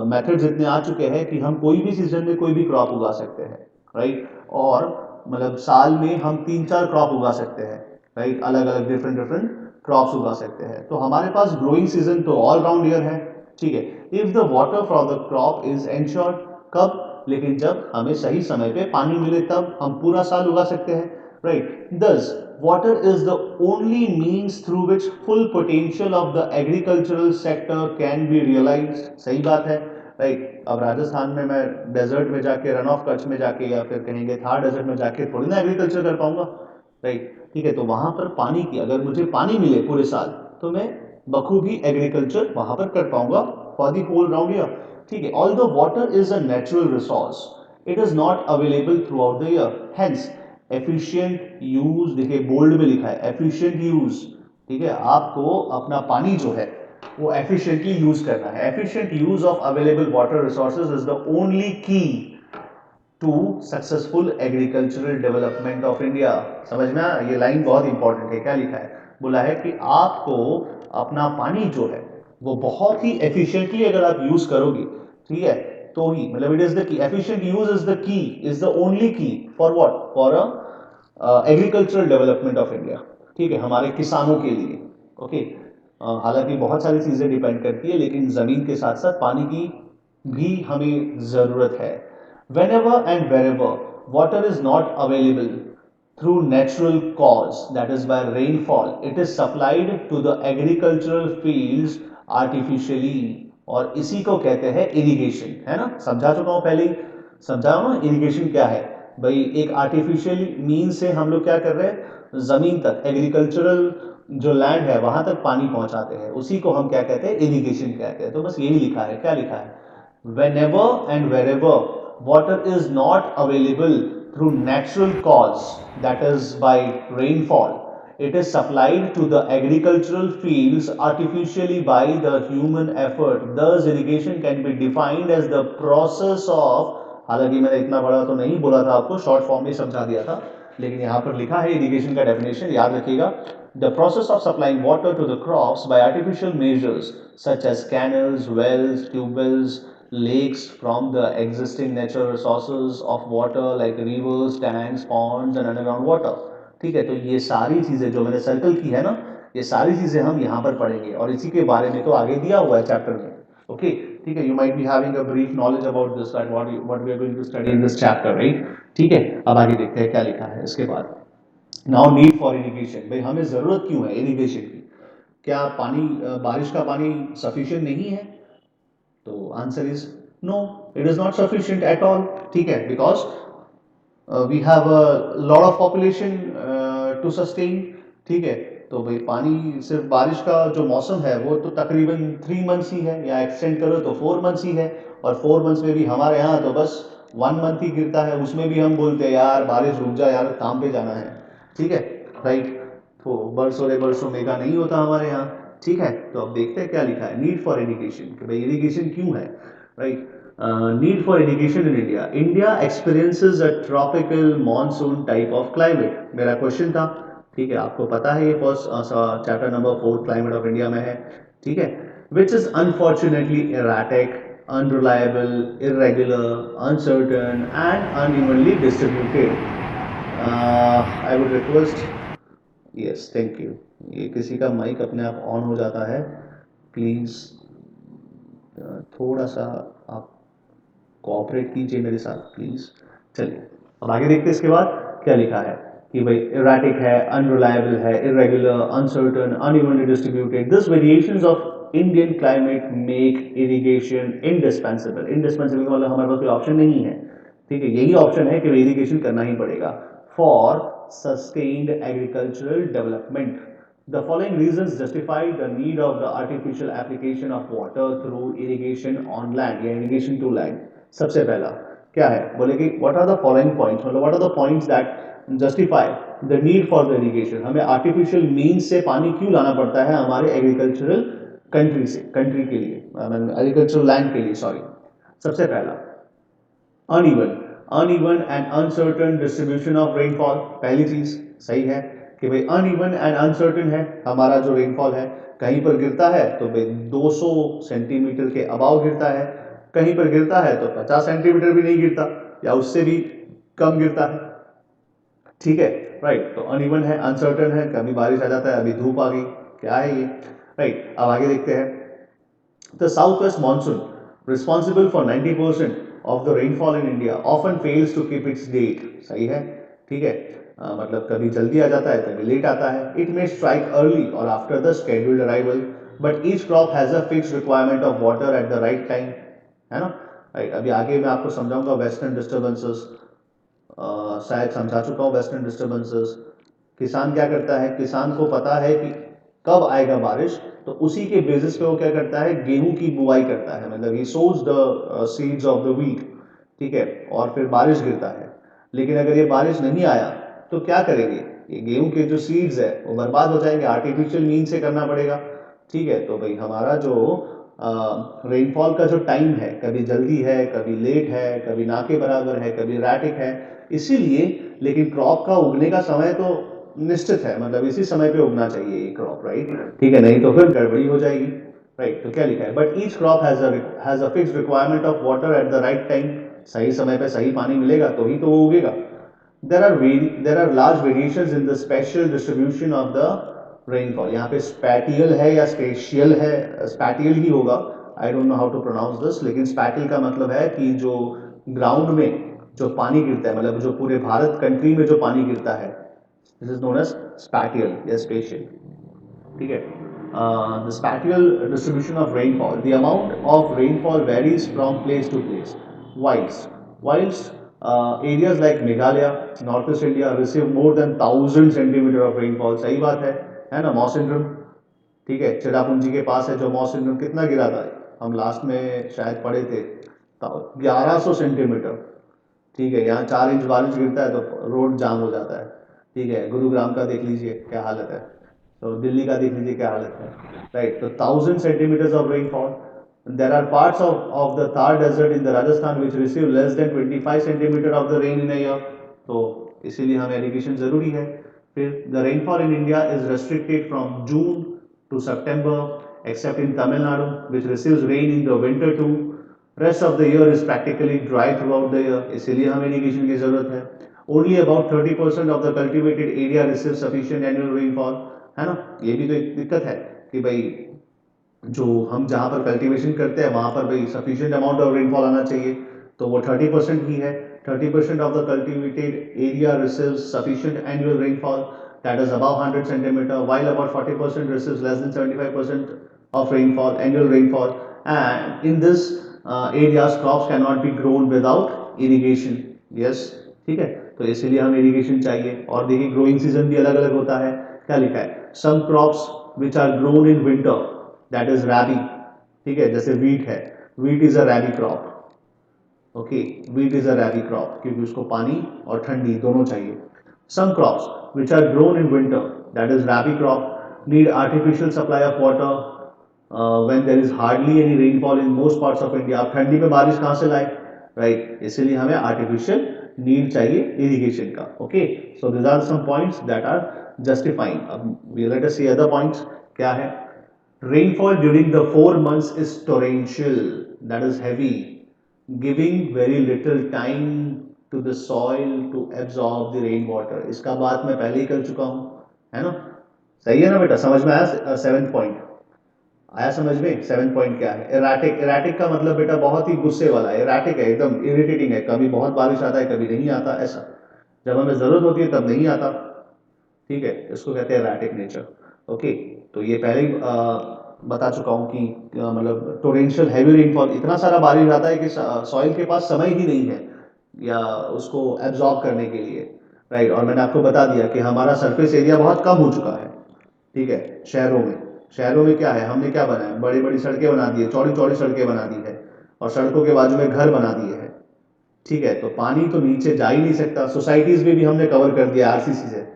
मेथड्स इतने आ चुके हैं कि हम कोई भी सीजन में कोई भी क्रॉप उगा सकते हैं, राइट? और मतलब साल में हम 3-4 क्रॉप उगा सकते हैं, राइट? अलग अलग डिफरेंट डिफरेंट क्रॉप्स उगा सकते हैं। तो हमारे पास ग्रोइंग सीजन तो ऑल राउंड ईयर है। ठीक है, if the water for the crop is ensured, कब? लेकिन जब हमें सही समय पे पानी मिले तब हम पूरा साल उगा सकते हैं, राइट? दस water is the only means through which full potential of the agricultural sector can be realized। सही बात है, राइट? अब राजस्थान में मैं डेजर्ट में जाके, रन ऑफ कच्छ में जाके, या फिर कहेंगे थार डेजर्ट में जाके थोड़ी ना एग्रीकल्चर कर पाऊंगा, राइट? ठीक है, तो वहां पर पानी की, अगर मुझे पानी मिले पूरे साल तो मैं बखूबी एग्रीकल्चर वहां पर कर पाऊंगा for the whole round year. ठीक है, all the water is a natural resource, it is not available throughout the year, hence efficient use, देखिए बोल्ड में लिखा है एफिशिएंट यूज। ठीक है, आपको अपना पानी जो है वो एफिशिएंटली यूज करना है। Efficient use of available water resources is the only key to successful agricultural development of India. समझना, ये लाइन बहुत इंपॉर्टेंट है। क्या लिखा है? बोला है कि आपको अपना पानी जो है वो बहुत ही एफिशिएंटली अगर आप यूज करोगे, ठीक है, तो ही, मतलब it is the key, efficient use is the key, is the only key for what? For a agricultural development of India. ठीक है, हमारे किसानों के लिए। ओके, हालांकि बहुत सारी चीजें डिपेंड करती है, लेकिन जमीन के साथ साथ पानी की भी हमें जरूरत है। Whenever and wherever water is not available through natural cause, that is by rainfall, it is supplied to the agricultural fields artificially, और इसी को कहते हैं इरिगेशन, है ना? समझा चुका हूं पहले ही, समझाओ ना इरिगेशन क्या है। भाई एक आर्टिफिशियल मीन से हम लोग क्या कर रहे हैं, जमीन तक, एग्रीकल्चरल जो लैंड है वहां तक पानी पहुंचाते हैं, उसी को हम क्या कहते हैं? इरिगेशन कहते हैं। तो बस यही लिखा है। क्या लिखा है? whenever and wherever water is not available through natural cause, that is by rainfall, it is supplied to the agricultural fields artificially by the human effort। Thus irrigation can be defined as the process of, हालांकि मैंने इतना बड़ा तो नहीं बोला था आपको, short form में समझा दिया था, लेकिन यहां पर लिखा है इरिगेशन का डेफिनेशन, याद रखिएगा। The process of supplying water to the crops by artificial measures such as canals, wells, tube wells, lakes from the existing natural resources of water like rivers, tanks, ponds and underground water। ठीक है, तो ये सारी चीजें जो मैंने circle की है ना, ये सारी चीजें हम यहाँ पर पढ़ेंगे, और इसी के बारे में तो आगे दिया हुआ है चैप्टर में। ओके, ठीक है, you might be having a brief knowledge about this, that what we are going to study in this chapter, right? ठीक है, अब आगे देखते हैं क्या लिखा है इसके बाद। नाउ नीड फॉर इरिगेशन, भाई हमें जरूरत क्यों है इरिगेशन की? क्या पानी, बारिश का पानी सफिशिएंट नहीं है? तो answer is no, it is not sufficient at all. ठीक है, because we have a lot of population to sustain, ठीक है। तो भाई पानी सिर्फ बारिश का जो मौसम है वो तो तकरीबन 3 मंथ्स ही है, या एक्सटेंड करो तो 4 मंथ्स ही है, और 4 मंथ्स में भी हमारे यहाँ तो बस 1 मंथ ही गिरता है, उसमें भी हम बोलते हैं यार बारिश रुक जा यार काम पे जाना है, ठीक है, राइट। तो बरसों मेघा नहीं होता हमारे यहाँ, ठीक है। तो अब देखते हैं क्या लिखा है, नीड फॉर इरिगेशन, कि भाई इरिगेशन क्यों है, right. Need for irrigation in India, India experiences a tropical monsoon type of climate, मेरा क्वेश्चन था, ठीक है। आपको पता है ये first chapter number 4 climate of India में है, ठीक है। Which is unfortunately erratic, unreliable, irregular, uncertain, and unevenly distributed. I would request, yes, thank you. ये किसी का माइक अपने आप ऑन हो जाता है, प्लीज़ थोड़ा सा आप कोऑपरेट कीजिए मेरे साथ प्लीज़। चलिए अब आगे देखते हैं इसके बाद क्या लिखा है, कि भाई इराटिक है, अनरिलायबल है, irregular, uncertain, unevenly distributed, this variations of Indian climate make irrigation indispensable. Indispensable का मतलब हमारे पास कोई ऑप्शन नहीं है, ठीक है, यही ऑप्शन है कि इरिगेशन करना ही पड़ेगा for sustained agricultural development. The following reasons justify the need of the artificial application of water through irrigation on land या irrigation to land। सबसे पहला क्या है, बोले कि what are the following points, मतलब what are the points that justify the need for the irrigation, हमें artificial means से पानी क्यों लाना पड़ता है हमारे एग्रीकल्चरल कंट्री के लिए, एग्रीकल्चरल लैंड के लिए, सॉरी। सबसे पहला uneven and uncertain distribution of rainfall, पहली चीज सही है कि भाई अनइवन एंड अनसर्टन है हमारा जो रेनफॉल है, कहीं पर गिरता है तो भाई 200 सेंटीमीटर के अबाव गिरता है, कहीं पर गिरता है तो 50 सेंटीमीटर भी नहीं गिरता या उससे भी कम गिरता है, ठीक है, राइट। तो अनइवन है, अनसर्टन है, कभी बारिश आ जाता है, अभी धूप आ गई, क्या है ये, राइट। अब आगे देखते हैं, the southwest monsoon, responsible for 90% of the rainfall in India, often fails to keep its date। सही है, ठीक है। मतलब कभी जल्दी आ जाता है कभी लेट आता है। It may strike early or after the scheduled arrival, but each crop has a fixed requirement of water at the right time, है ना, राइट। अभी आगे मैं आपको समझाऊंगा वेस्टर्न डिस्टर्बेंसेस, शायद समझा चुका हूँ वेस्टर्न डिस्टर्बेंसेस। किसान क्या करता है, किसान को पता है कि कब आएगा बारिश, तो उसी के बेसिस पे वो क्या करता है, गेहूं की बुआई करता है, मतलब he sows the seeds of the wheat, ठीक है, और फिर बारिश गिरता है। लेकिन अगर ये बारिश नहीं आया तो क्या करेंगे, ये गेहूं के जो सीड्स है वो बर्बाद हो जाएंगे, आर्टिफिशियल मीन से करना पड़ेगा, ठीक है। तो भाई हमारा जो रेनफॉल का जो टाइम है, कभी जल्दी है, कभी लेट है, कभी ना के बराबर है, कभी रैटिक है, इसीलिए, लेकिन क्रॉप का उगने का समय तो निश्चित है, मतलब इसी समय पे उगना चाहिए ये क्रॉप, राइट, ठीक है, नहीं तो फिर गड़बड़ी हो जाएगी, राइट। तो क्या लिखा है, but each crop has a fixed requirement of water at the right time, सही समय पे सही पानी मिलेगा तो ही तो वो उगेगा। There are large variations in the special distribution of the rainfall, यहाँ पे स्पैटियल है या स्पेशियल है, स्पैटियल ही होगा, I don't know how to pronounce this, लेकिन स्पैटियल का मतलब है कि जो ग्राउंड में जो पानी गिरता है, मतलब जो पूरे भारत कंट्री में जो पानी गिरता है, this is known as spatial या स्पेशियल, ठीक है। The spatial distribution of rainfall, the amount of rainfall varies from place to place, whiles areas like Meghalaya, north east India receive more than 1000 centimetre of rainfall, सही बात है ना, मौसिनड्रम, ठीक है, चिड़ापुंजी के पास है जो मौसिनड्रम, कितना गिरा था, हम लास्ट में शायद पढ़े थे, 1100 सेंटीमीटर, ठीक है। यहाँ 4 इंच बारिश गिरता है तो रोड जाम हो जाता है, ठीक है। गुरुग्राम का देख लीजिए क्या हालत है, तो दिल्ली का देख लीजिए क्या हालत है, राइट। तो 1000 centimetres of rainfall, there are parts of the Thar desert in the Rajasthan which receive less than 25 centimetre of the rain in year, तो इसीलिए हमें एजुकेशन जरूरी है। फिर the rainfall in India is restricted from June to September except in Tamil Nadu which receives rain in the winter too, rest of the year is practically dry throughout the year, इसीलिए हमें irrigation की जरूरत है। Only about 30% of the cultivated area receive sufficient annual rainfall, है ना, ये भी तो एक दिक्कत है कि भाई जो हम जहाँ पर कल्टीवेशन करते हैं वहाँ पर भाई सफिशिएंट अमाउंट ऑफ रेनफॉल आना चाहिए, तो वो 30% ही है। 30% of the cultivated area receives sufficient annual rainfall that is above 100 centimetre, while about 40% receives less than 75% of rainfall, annual rainfall, and in this areas crops cannot be grown without irrigation, yes, ठीक है। तो इसीलिए हमें irrigation चाहिए। और देखिए growing season भी अलग अलग होता है। क्या लिखा है, some crops which are grown in winter that is rabi, ठीक है, जैसे वीट है, wheat is a rabi crop. Okay, wheat is a rabi crop क्योंकि उसको पानी और ठंडी दोनों चाहिए। Some crops which are grown in winter that is rabi crop need artificial supply of water when there is hardly any rainfall in most parts of India. आप ठंडी में बारिश कहाँ से लाए, राइट, इसीलिए हमें आर्टिफिशियल नीड चाहिए इरिगेशन का। Okay, so this are some points that are justifying. अब let us see other points. क्या है, rainfall during the 4 months is torrential, that is heavy, giving very little time to the soil to absorb the rainwater। इसका बात मैं पहले ही कर चुका हूँ, है ना। सही है ना बेटा, समझ में आया सेवेंथ पॉइंट? आया समझ में? सेवेंथ पॉइंट क्या है, एराटिक। एराटिक का मतलब बेटा बहुत ही गुस्से वाला है, एराटिक है, एकदम इरिटेटिंग है, कभी बहुत बारिश आता है कभी नहीं आता, ऐसा जब हमें जरूरत होती है तब नहीं आता, ठीक है, इसको कहते हैं एराटिक नेचर। ओके, तो ये पहले ही बता चुका हूँ कि मतलब टोरेंशियल हैवी रेनफॉल, इतना सारा बारिश आता है कि सॉइल के पास समय ही नहीं है या उसको एब्जॉर्ब करने के लिए, राइट। और मैंने आपको बता दिया कि हमारा सरफेस एरिया बहुत कम हो चुका है, ठीक है। शहरों में क्या है, हमने क्या बनाया, बड़ी बड़ी सड़कें बना दी है, चौड़ी चौड़ी सड़कें बना दी है, और सड़कों के बाजू में घर बना दिए हैं, ठीक है। तो पानी तो नीचे जा ही नहीं सकता। सोसाइटीज में भी हमने कवर कर दिया आरसीसी से,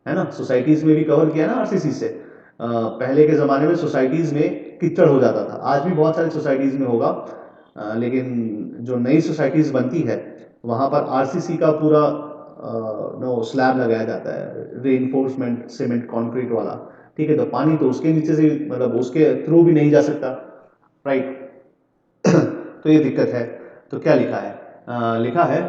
है ना, सोसाइटीज में भी कवर किया ना आरसीसी से। पहले के ज़माने में सोसाइटीज़ में कीचड़ हो जाता था, आज भी बहुत सारी सोसाइटीज़ में होगा, लेकिन जो नई सोसाइटीज़ बनती है वहाँ पर आरसीसी का पूरा नो स्लैब लगाया जाता है, रीइंफोर्समेंट सीमेंट कंक्रीट वाला, ठीक है। तो पानी तो उसके नीचे से मतलब उसके थ्रू भी नहीं जा सकता, राइट। तो ये दिक्कत है। तो क्या लिखा है, लिखा है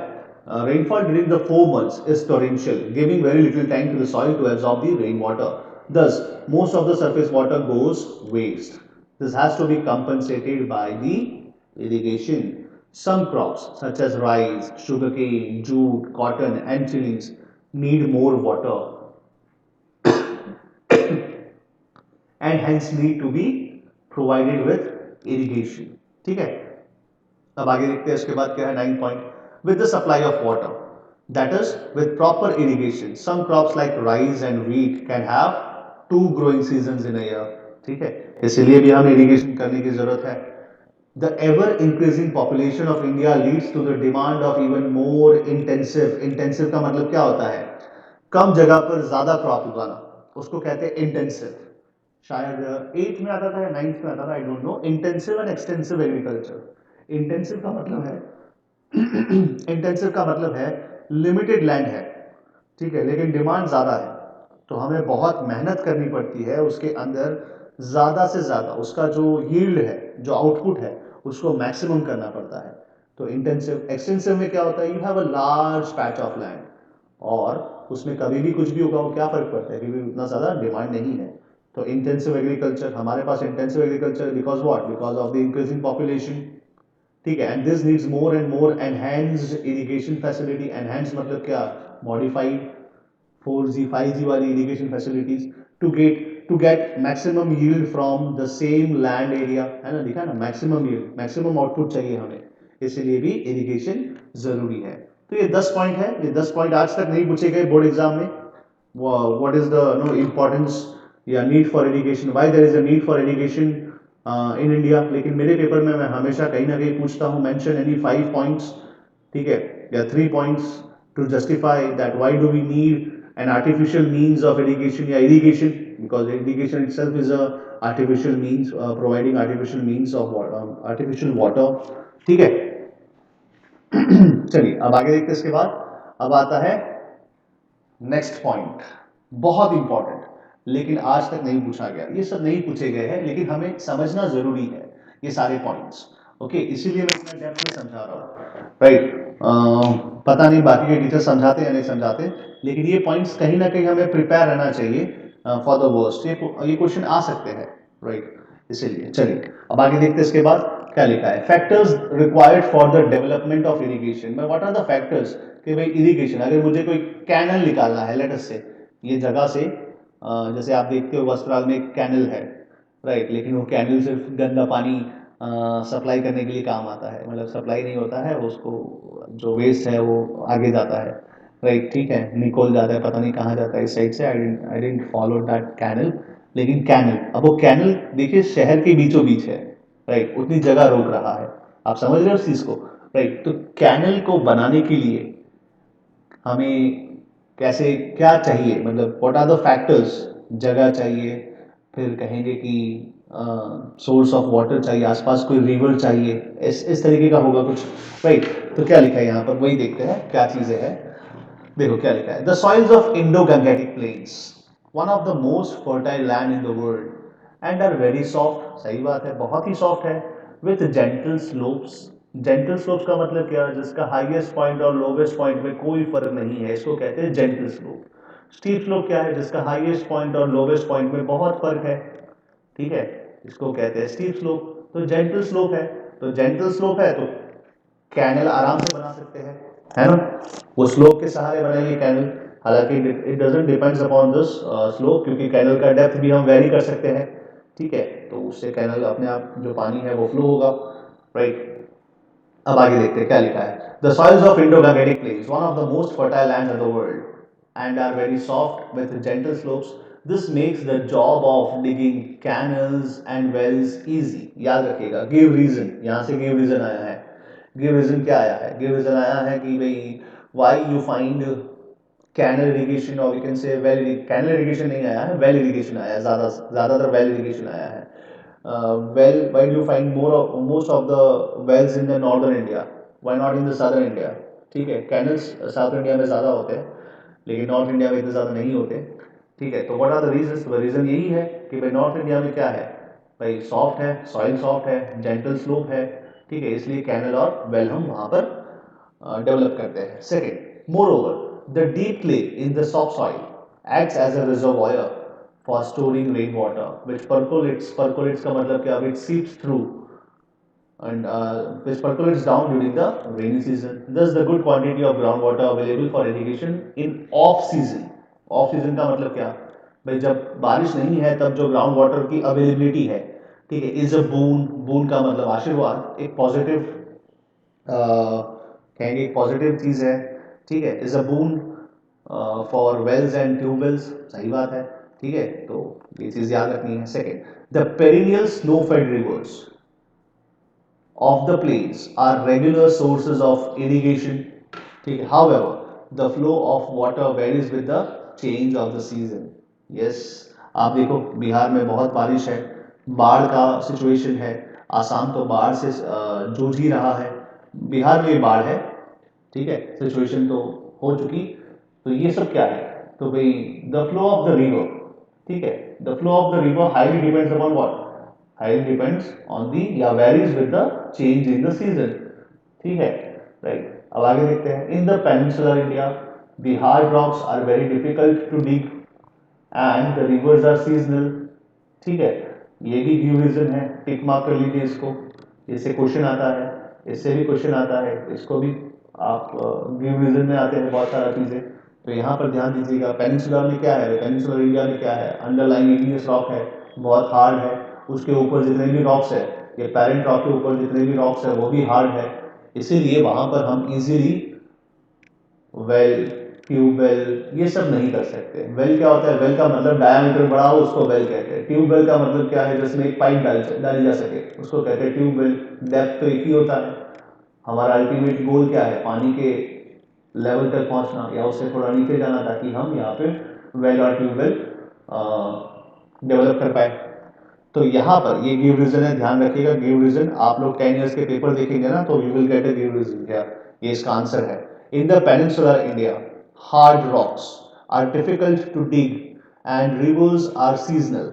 rainfall during the 4 months is torrential, giving very little time to the soil to absorb the rainwater. Thus, most of the surface water goes waste. This has to be compensated by the irrigation. Some crops such as rice, sugarcane, jute, cotton, and chilies need more water and hence need to be provided with irrigation, ठीक है। अब आगे देखते हैं इसके बाद क्या है, 9 point. With the supply of water that is with proper irrigation some crops like rice and wheat can have 2 growing seasons in a year, ठीक है। इसीलिए भी हमें इरिगेशन करने की जरूरत है। The ever increasing population of India leads to the demand of even more intensive. Intensive का मतलब क्या होता है, कम जगह पर ज्यादा क्रॉप उगाना, उसको कहते हैं इंटेंसिव। शायद 8th में आता था या 9th में आता था, आई don't no. Intensive and extensive agriculture. Intensive का मतलब है इंटेंसिव का मतलब है लिमिटेड लैंड है, ठीक है, लेकिन डिमांड ज़्यादा है, तो हमें बहुत मेहनत करनी पड़ती है उसके अंदर, ज़्यादा से ज़्यादा उसका जो यील्ड है, जो आउटपुट है, उसको मैक्सिमम करना पड़ता है। तो इंटेंसिव। एक्सटेंसिव में क्या होता है, you have a large patch of land और उसमें कभी भी कुछ भी होगा, वो क्या फ़र्क पड़ता है क्योंकि उतना ज़्यादा डिमांड नहीं है। तो इंटेंसिव एग्रीकल्चर, हमारे पास intensive agriculture because what, because of the increasing population, ठीक है। And this needs more and more enhanced irrigation facility. Enhance मतलब क्या, मॉडिफाइड 4G 5G वाली irrigation facilities to get maximum yield from the same land area, है ना, दिखा ना, maximum yield, maximum output चाहिए हमें, इसीलिए भी इरिगेशन जरूरी है। तो ये 10 पॉइंट है, ये 10 पॉइंट आज तक नहीं पूछे गए बोर्ड एग्जाम में। What is the no importance या need for irrigation, why there is a need for irrigation in India. लेकिन मेरे पेपर में मैं हमेशा कहीं ना कहीं पूछता हूँ, मेंशन एनी 5 पॉइंट्स, ठीक है, या 3 points to justify that why do we need an artificial means of irrigation या irrigation, because irrigation itself is a artificial means, providing artificial means of water, artificial water, ठीक है। चलिए अब आगे देखते हैं। इसके बाद अब आता है नेक्स्ट पॉइंट, बहुत इंपॉर्टेंट, लेकिन आज तक नहीं पूछा गया। ये सब नहीं पूछे गए हैं लेकिन हमें समझना जरूरी है ये सारे पॉइंट्स, ओके, इसीलिए मैं इतना डेप्थ में समझा रहा हूँ, राइट। पता नहीं बाकी के टीचर समझाते या नहीं समझाते, लेकिन ये पॉइंट्स कहीं ना कहीं हमें प्रिपेयर रहना चाहिए फॉर द वर्स्ट। ये क्वेश्चन आ सकते हैं, राइट, इसीलिए। चलिए अब आगे देखते हैं। इसके बाद क्या लिखा है, factors required for the development of irrigation. मैं व्हाट आर द फैक्टर्स, कि भाई इरिगेशन, अगर मुझे कोई कैनल निकालना है, लेट अस से ये जगह से जैसे आप देखते हो वस्त्राल में एक कैनल है, राइट, लेकिन वो कैनल सिर्फ गंदा पानी सप्लाई करने के लिए काम आता है, मतलब सप्लाई नहीं होता है उसको, जो वेस्ट है वो आगे जाता है, राइट, ठीक है, निकोल जाता है, पता नहीं कहाँ जाता है इस साइड से, आई डेंट फॉलो दैट कैनल। लेकिन कैनल, अब वो कैनल देखिए शहर के बीचों बीच है, राइट, उतनी जगह रोक रहा है। आप समझ रहे हो उस चीज़ को? राइट, तो कैनल को बनाने के लिए हमें कैसे क्या चाहिए, मतलब व्हाट आर द फैक्टर्स? जगह चाहिए, फिर कहेंगे कि सोर्स ऑफ वाटर चाहिए, आसपास कोई रिवर चाहिए, इस तरीके का होगा कुछ, राइट। तो क्या लिखा है यहाँ पर, वही देखते हैं क्या चीज़ें हैं। देखो क्या लिखा है, the soils of Indo Gangetic plains, one of the most fertile land in the world and are very soft. सही बात है, बहुत ही सॉफ्ट है। With gentle slopes, gentle slopes का मतलब क्या है? जिसका हाईएस्ट पॉइंट और लोवेस्ट पॉइंट में कोई फर्क नहीं है, इसको कहते हैं जेंटल स्लोप। स्टीप स्लोप क्या है? जिसका हाईएस्ट पॉइंट और लोवेस्ट पॉइंट में बहुत फर्क है, ठीक है, इसको कहते हैं स्टीप स्लोप। तो जेंटल स्लोप है, तो जेंटल स्लोप है तो कैनल आराम से बना सकते हैं, है ना? वो स्लोप के सहारे बनाएंगे कैनल। हालांकि it doesn't depends upon this slope, क्योंकि कैनल का डेप्थ भी हम वेरी कर सकते हैं, ठीक है, तो उससे कैनल अपने आप जो पानी है वो फ्लो होगा, राइट। अब आगे देखते हैं क्या लिखा है, the soils of Indo Gangetic plains, one of the most fertile lands in the world and are very soft with gentle slopes. This makes the job of digging canals and wells easy. याद रखिएगा, give reason, यहाँ से give reason आया है। Give reason क्या आया है? Give reason आया है कि भाई why you find canal irrigation, और we can say well, canal irrigation नहीं आया है, वेल इरिगेशन आया है, ज़्यादातर वेल इरिगेशन आया है। well, why do you find most of the wells in the northern India? Why not in the southern India? ठीक है, कैनल्स साउथ इंडिया में ज़्यादा होते हैं, लेकिन नॉर्थ इंडिया में इतने ज़्यादा नहीं होते, ठीक है। तो व्हाट आर द रीजंस? तो रीज़न यही है कि भाई नॉर्थ इंडिया में क्या है, भाई सॉफ्ट है, सॉइल सॉफ्ट है, जेंटल स्लोप है, ठीक है, इसलिए कैनल और वेल हम वहाँ पर डेवलप करते हैं। Second, more over the deep clay in the soft soil acts as a reservoir for storing rainwater, which percolates. Percolates का मतलब क्या? Which seeps through and which percolates down during the rainy season. Thus, the good quantity of groundwater available for irrigation in off season. Off season का मतलब क्या? भाई जब बारिश नहीं है तब जो ग्राउंड वाटर की अवेलेबिलिटी है, ठीक है, इज अ बून। बून का मतलब आशीर्वाद, एक पॉजिटिव कहेंगे एक पॉजिटिव चीज़ है, ठीक है, is a boon for wells and tubewells. सही बात है, ठीक है, तो ये चीज़ याद रखनी है। Second, the perennial snow fed rivers of the plains are regular sources of irrigation. ठीक है, however, the flow of water varies with the change of the season. Yes, आप देखो बिहार में बहुत बारिश है, बाढ़ का सिचुएशन है, आसाम तो बाढ़ से जूझ ही रहा है, बिहार में बाढ़ है, ठीक है, सिचुएशन तो हो चुकी। तो ये सब क्या है? तो भाई the flow of the river, ठीक है, the flow of the river highly depends upon what? Highly depends on the या varies with the change in the season, ठीक है, राइट। अब आगे देखते हैं, in the peninsular India the hard rocks are very difficult to dig and the rivers are seasonal, ठीक है, ये भी गिव रीजन है, टिक मार्क कर लीजिए इसको, इससे क्वेश्चन आता है, इससे भी क्वेश्चन आता है, इसको भी आप गिव रीजन में आते हैं बहुत सारा चीज़ें। तो यहाँ पर ध्यान दीजिएगा, पेनिनसुलर में क्या है, पेनिनसुलर इंडिया में क्या है, अंडरलाइंग इग्नियस रॉक है, बहुत हार्ड है, उसके ऊपर जितने भी रॉक्स है, ये पेरेंट रॉक के ऊपर जितने भी रॉक्स है वो भी हार्ड है, इसीलिए वहाँ पर हम इजीली वेल, ट्यूबवेल ये सब नहीं कर सकते। वेल क्या होता है? वेल का मतलब डायामीटर बड़ा हो उसको वेल कहते हैं। ट्यूबवेल का मतलब क्या है? जिसमें एक पाइप डाली जा सके उसको कहते हैं ट्यूबवेल। डेप्थ तो एक ही होता है। हमारा अल्टीमेट गोल क्या है? पानी के लेवल तक पहुंचना या उससे थोड़ा नीचे जाना, ताकि हम यहाँ पे वेल और ट्यूबवेल डेवलप कर पाए। तो यहाँ पर ये गिव रीजन है, ध्यान रखिएगा। गिव रीजन आप लोग 10 ईयर्स के पेपर देखेंगे ना, तो you will get a give reason. क्या ये इसका आंसर है? In the peninsular India hard rocks are difficult to dig and rivers are seasonal.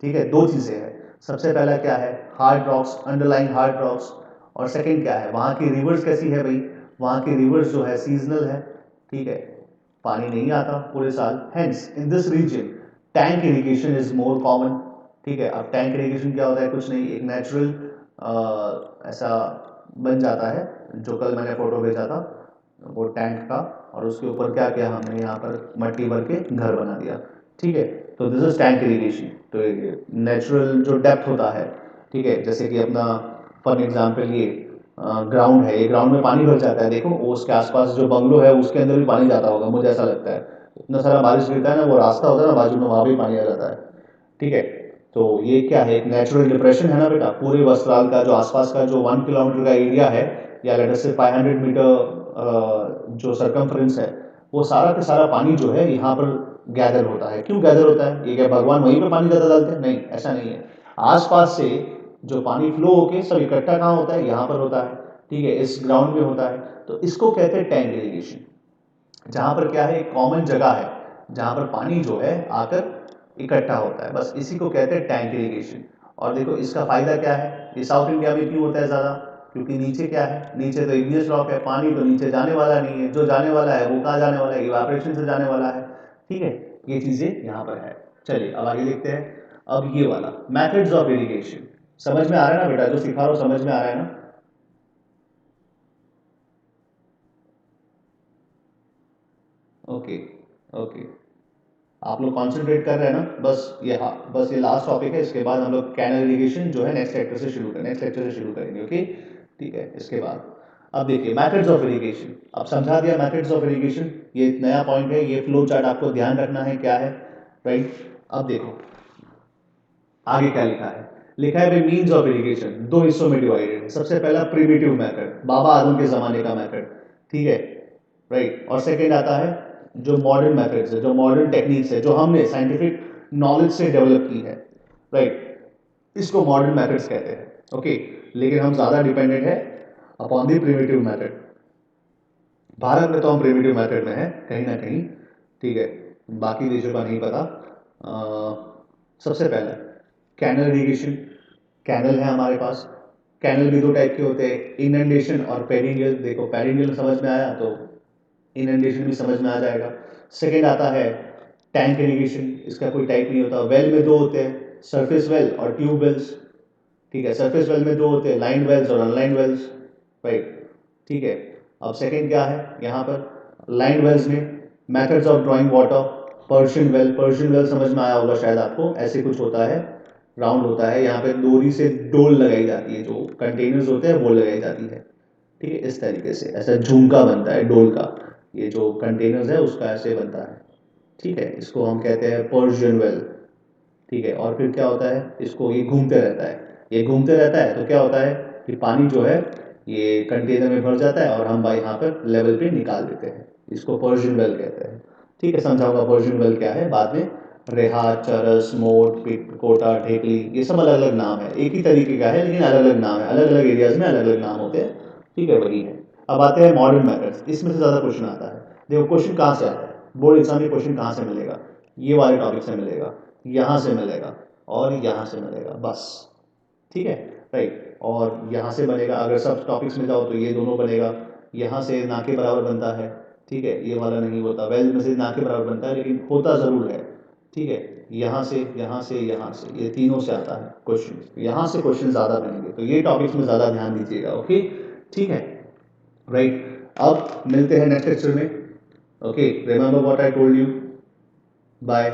ठीक है, दो चीजें हैं। सबसे पहला क्या है? Hard rocks, underlying hard rocks. और सेकंड क्या है? वहाँ की रिवर्स कैसी है भाई? वहाँ की रिवर्स जो है सीजनल है, ठीक है, पानी नहीं आता पूरे साल। Hence in this region tank irrigation is more common. ठीक है, अब टैंक इरिगेशन क्या होता है? कुछ नहीं, एक नेचुरल ऐसा बन जाता है, जो कल मैंने फोटो भेजा था वो टैंक का, और उसके ऊपर क्या किया हमने? यहाँ पर मट्टी भर के घर बना दिया। ठीक है, तो दिस इज टैंक इरिगेशन। तो नेचुरल जो डेप्थ होता है, ठीक है, जैसे कि अपना फॉर एग्जाम्पल ये ग्राउंड है, ये ग्राउंड में पानी भर जाता है, देखो वो उसके आसपास जो बंगलो है उसके अंदर भी पानी जाता होगा, मुझे ऐसा लगता है। इतना सारा बारिश गिरता है ना, वो रास्ता होता है ना बाजू में, वहाँ भी पानी आ जाता है। ठीक है, तो ये क्या है, एक नेचुरल डिप्रेशन है ना बेटा। पूरे वस्त्राल का जो आसपास का जो 1 किलोमीटर का एरिया है, या लेट अस से 500 मीटर जो सरकमफ्रेंस है, वो सारा का सारा पानी जो है यहाँ पर गैदर होता है। क्यों गैदर होता है? ये क्या भगवान वहीं पे पानी ज़्यादा डालते हैं? नहीं, ऐसा नहीं है। आसपास से जो पानी फ्लो होके सब इकट्ठा कहाँ होता है? यहाँ पर होता है। ठीक है, इस ग्राउंड में होता है। तो इसको कहते हैं टैंक इरिगेशन। जहाँ पर क्या है, एक कॉमन जगह है जहाँ पर पानी जो है आकर इकट्ठा होता है, बस इसी को कहते हैं टैंक इरिगेशन। और देखो इसका फायदा क्या है, ये साउथ इंडिया में क्यों होता है ज़्यादा? क्योंकि नीचे क्या है, नीचे तो इग्नियस रॉक है, पानी तो नीचे जाने वाला नहीं है, जो जाने वाला है वो कहाँ जाने वाला है? इवापोरेशन से जाने वाला है। ठीक है, ये चीज़ें यहाँ पर है। चलिए अब आगे देखते हैं। अब ये वाला मेथड्स ऑफ इरिगेशन समझ में आ रहा है ना बेटा? जो सिखा रहा हूँ समझ में आ रहा है ना? ओके, ओके, आप लोग कंसंट्रेट कर रहे हैं ना? बस ये, हाँ, बस ये लास्ट टॉपिक है, इसके बाद हम लोग कैनल इरिगेशन जो है नेक्स्ट लेक्चर से शुरू करेंगे। ओके, ठीक है। इसके बाद अब देखिए मेथड्स ऑफ इरिगेशन, अब समझा दिया मेथड्स ऑफ इरिगेशन। ये एक नया पॉइंट है, ये फ्लो चार्ट आपको ध्यान रखना है क्या है, राइट? अब देखो आगे क्या लिखा है। लिखा है भाई मीन्स ऑफ इरिगेशन दो हिस्सों में डिवाइडेड है। सबसे पहला प्रिमिटिव मेथड, बाबा आदम के जमाने का मेथड, ठीक है, राइट। और सेकेंड आता है जो मॉडर्न मेथड्स है, जो मॉडर्न टेक्निक्स है, जो हमने साइंटिफिक नॉलेज से डेवलप की है, राइट, इसको मॉडर्न मेथड्स कहते हैं। ओके, लेकिन हम ज़्यादा डिपेंडेंट है upon the primitive method. Bharat में तो हम प्रिमिटिव मेथड में है कहीं ना कहीं, ठीक है, बाकी देशों का नहीं पता। सबसे पहला कैनल इरिगेशन। कैनल है हमारे पास। कैनल भी दो टाइप के होते हैं, इनंडेशन और पेरिंगल। देखो पेरिंगल समझ में आया तो इनंडेशन भी समझ में आ जाएगा। सेकेंड आता है टैंक इरिगेशन, इसका कोई टाइप नहीं होता। वेल में दो होते हैं, सरफेस वेल और ट्यूब वेल्स। ठीक है, सरफेस वेल में दो होते हैं, लाइन वेल्स और अनलाइन वेल्स, राइट। ठीक है, अब सेकेंड क्या है यहाँ पर, लाइन वेल्स में methods of drawing water. Persian well, Persian well समझ में आया होगा शायद आपको, ऐसे कुछ होता है, राउंड होता है, यहाँ पे डोरी से डोल लगाई जाती है, जो कंटेनर्स होते हैं वो लगाई जाती है। ठीक है, इस तरीके से ऐसा झुमका बनता है डोल का, ये जो कंटेनर्स है उसका ऐसे बनता है। ठीक है, इसको हम कहते हैं पर्शियन वेल। ठीक है, और फिर क्या होता है, इसको ये घूमते रहता है, ये घूमते रहता है तो क्या होता है कि पानी जो है ये कंटेनर में भर जाता है और हम भाई यहाँ पर लेवल पे निकाल देते हैं, इसको पर्शियन वेल कहते हैं। ठीक है, समझाऊंगा पर्शियन वेल क्या है बाद में। रेहा, चरस, मोट, पिट, कोटा, ढेकली, ये सब अलग अलग नाम है, एक ही तरीके का है लेकिन अलग अलग नाम है, अलग अलग एरियाज में अलग अलग नाम होते हैं। ठीक है, वही है। अब आते हैं मॉडर्न मेथड्स, इसमें से ज़्यादा क्वेश्चन आता है। देखो क्वेश्चन कहाँ से आता है, बोर्ड एग्जाम में क्वेश्चन कहाँ से मिलेगा, ये वाले टॉपिक से मिलेगा, यहाँ से मिलेगा और यहाँ से मिलेगा, बस। ठीक है, राइट। और यहाँ से बनेगा, अगर सब टॉपिक्स में जाओ तो ये दोनों बनेगा, यहाँ से ना के बराबर बनता है। ठीक है, ये वाला नहीं होता, वेल में से ना के बराबर बनता है लेकिन होता ज़रूर है। ठीक है, यहाँ से यहाँ से यहाँ से, ये तीनों से आता है क्वेश्चन, यहाँ से क्वेश्चन ज़्यादा बनेंगे, तो ये टॉपिक्स में ज़्यादा ध्यान दीजिएगा। ओके, ठीक है, राइट। अब मिलते हैं नेक्स्ट लेक्चर में। Okay, remember what I told you. Bye.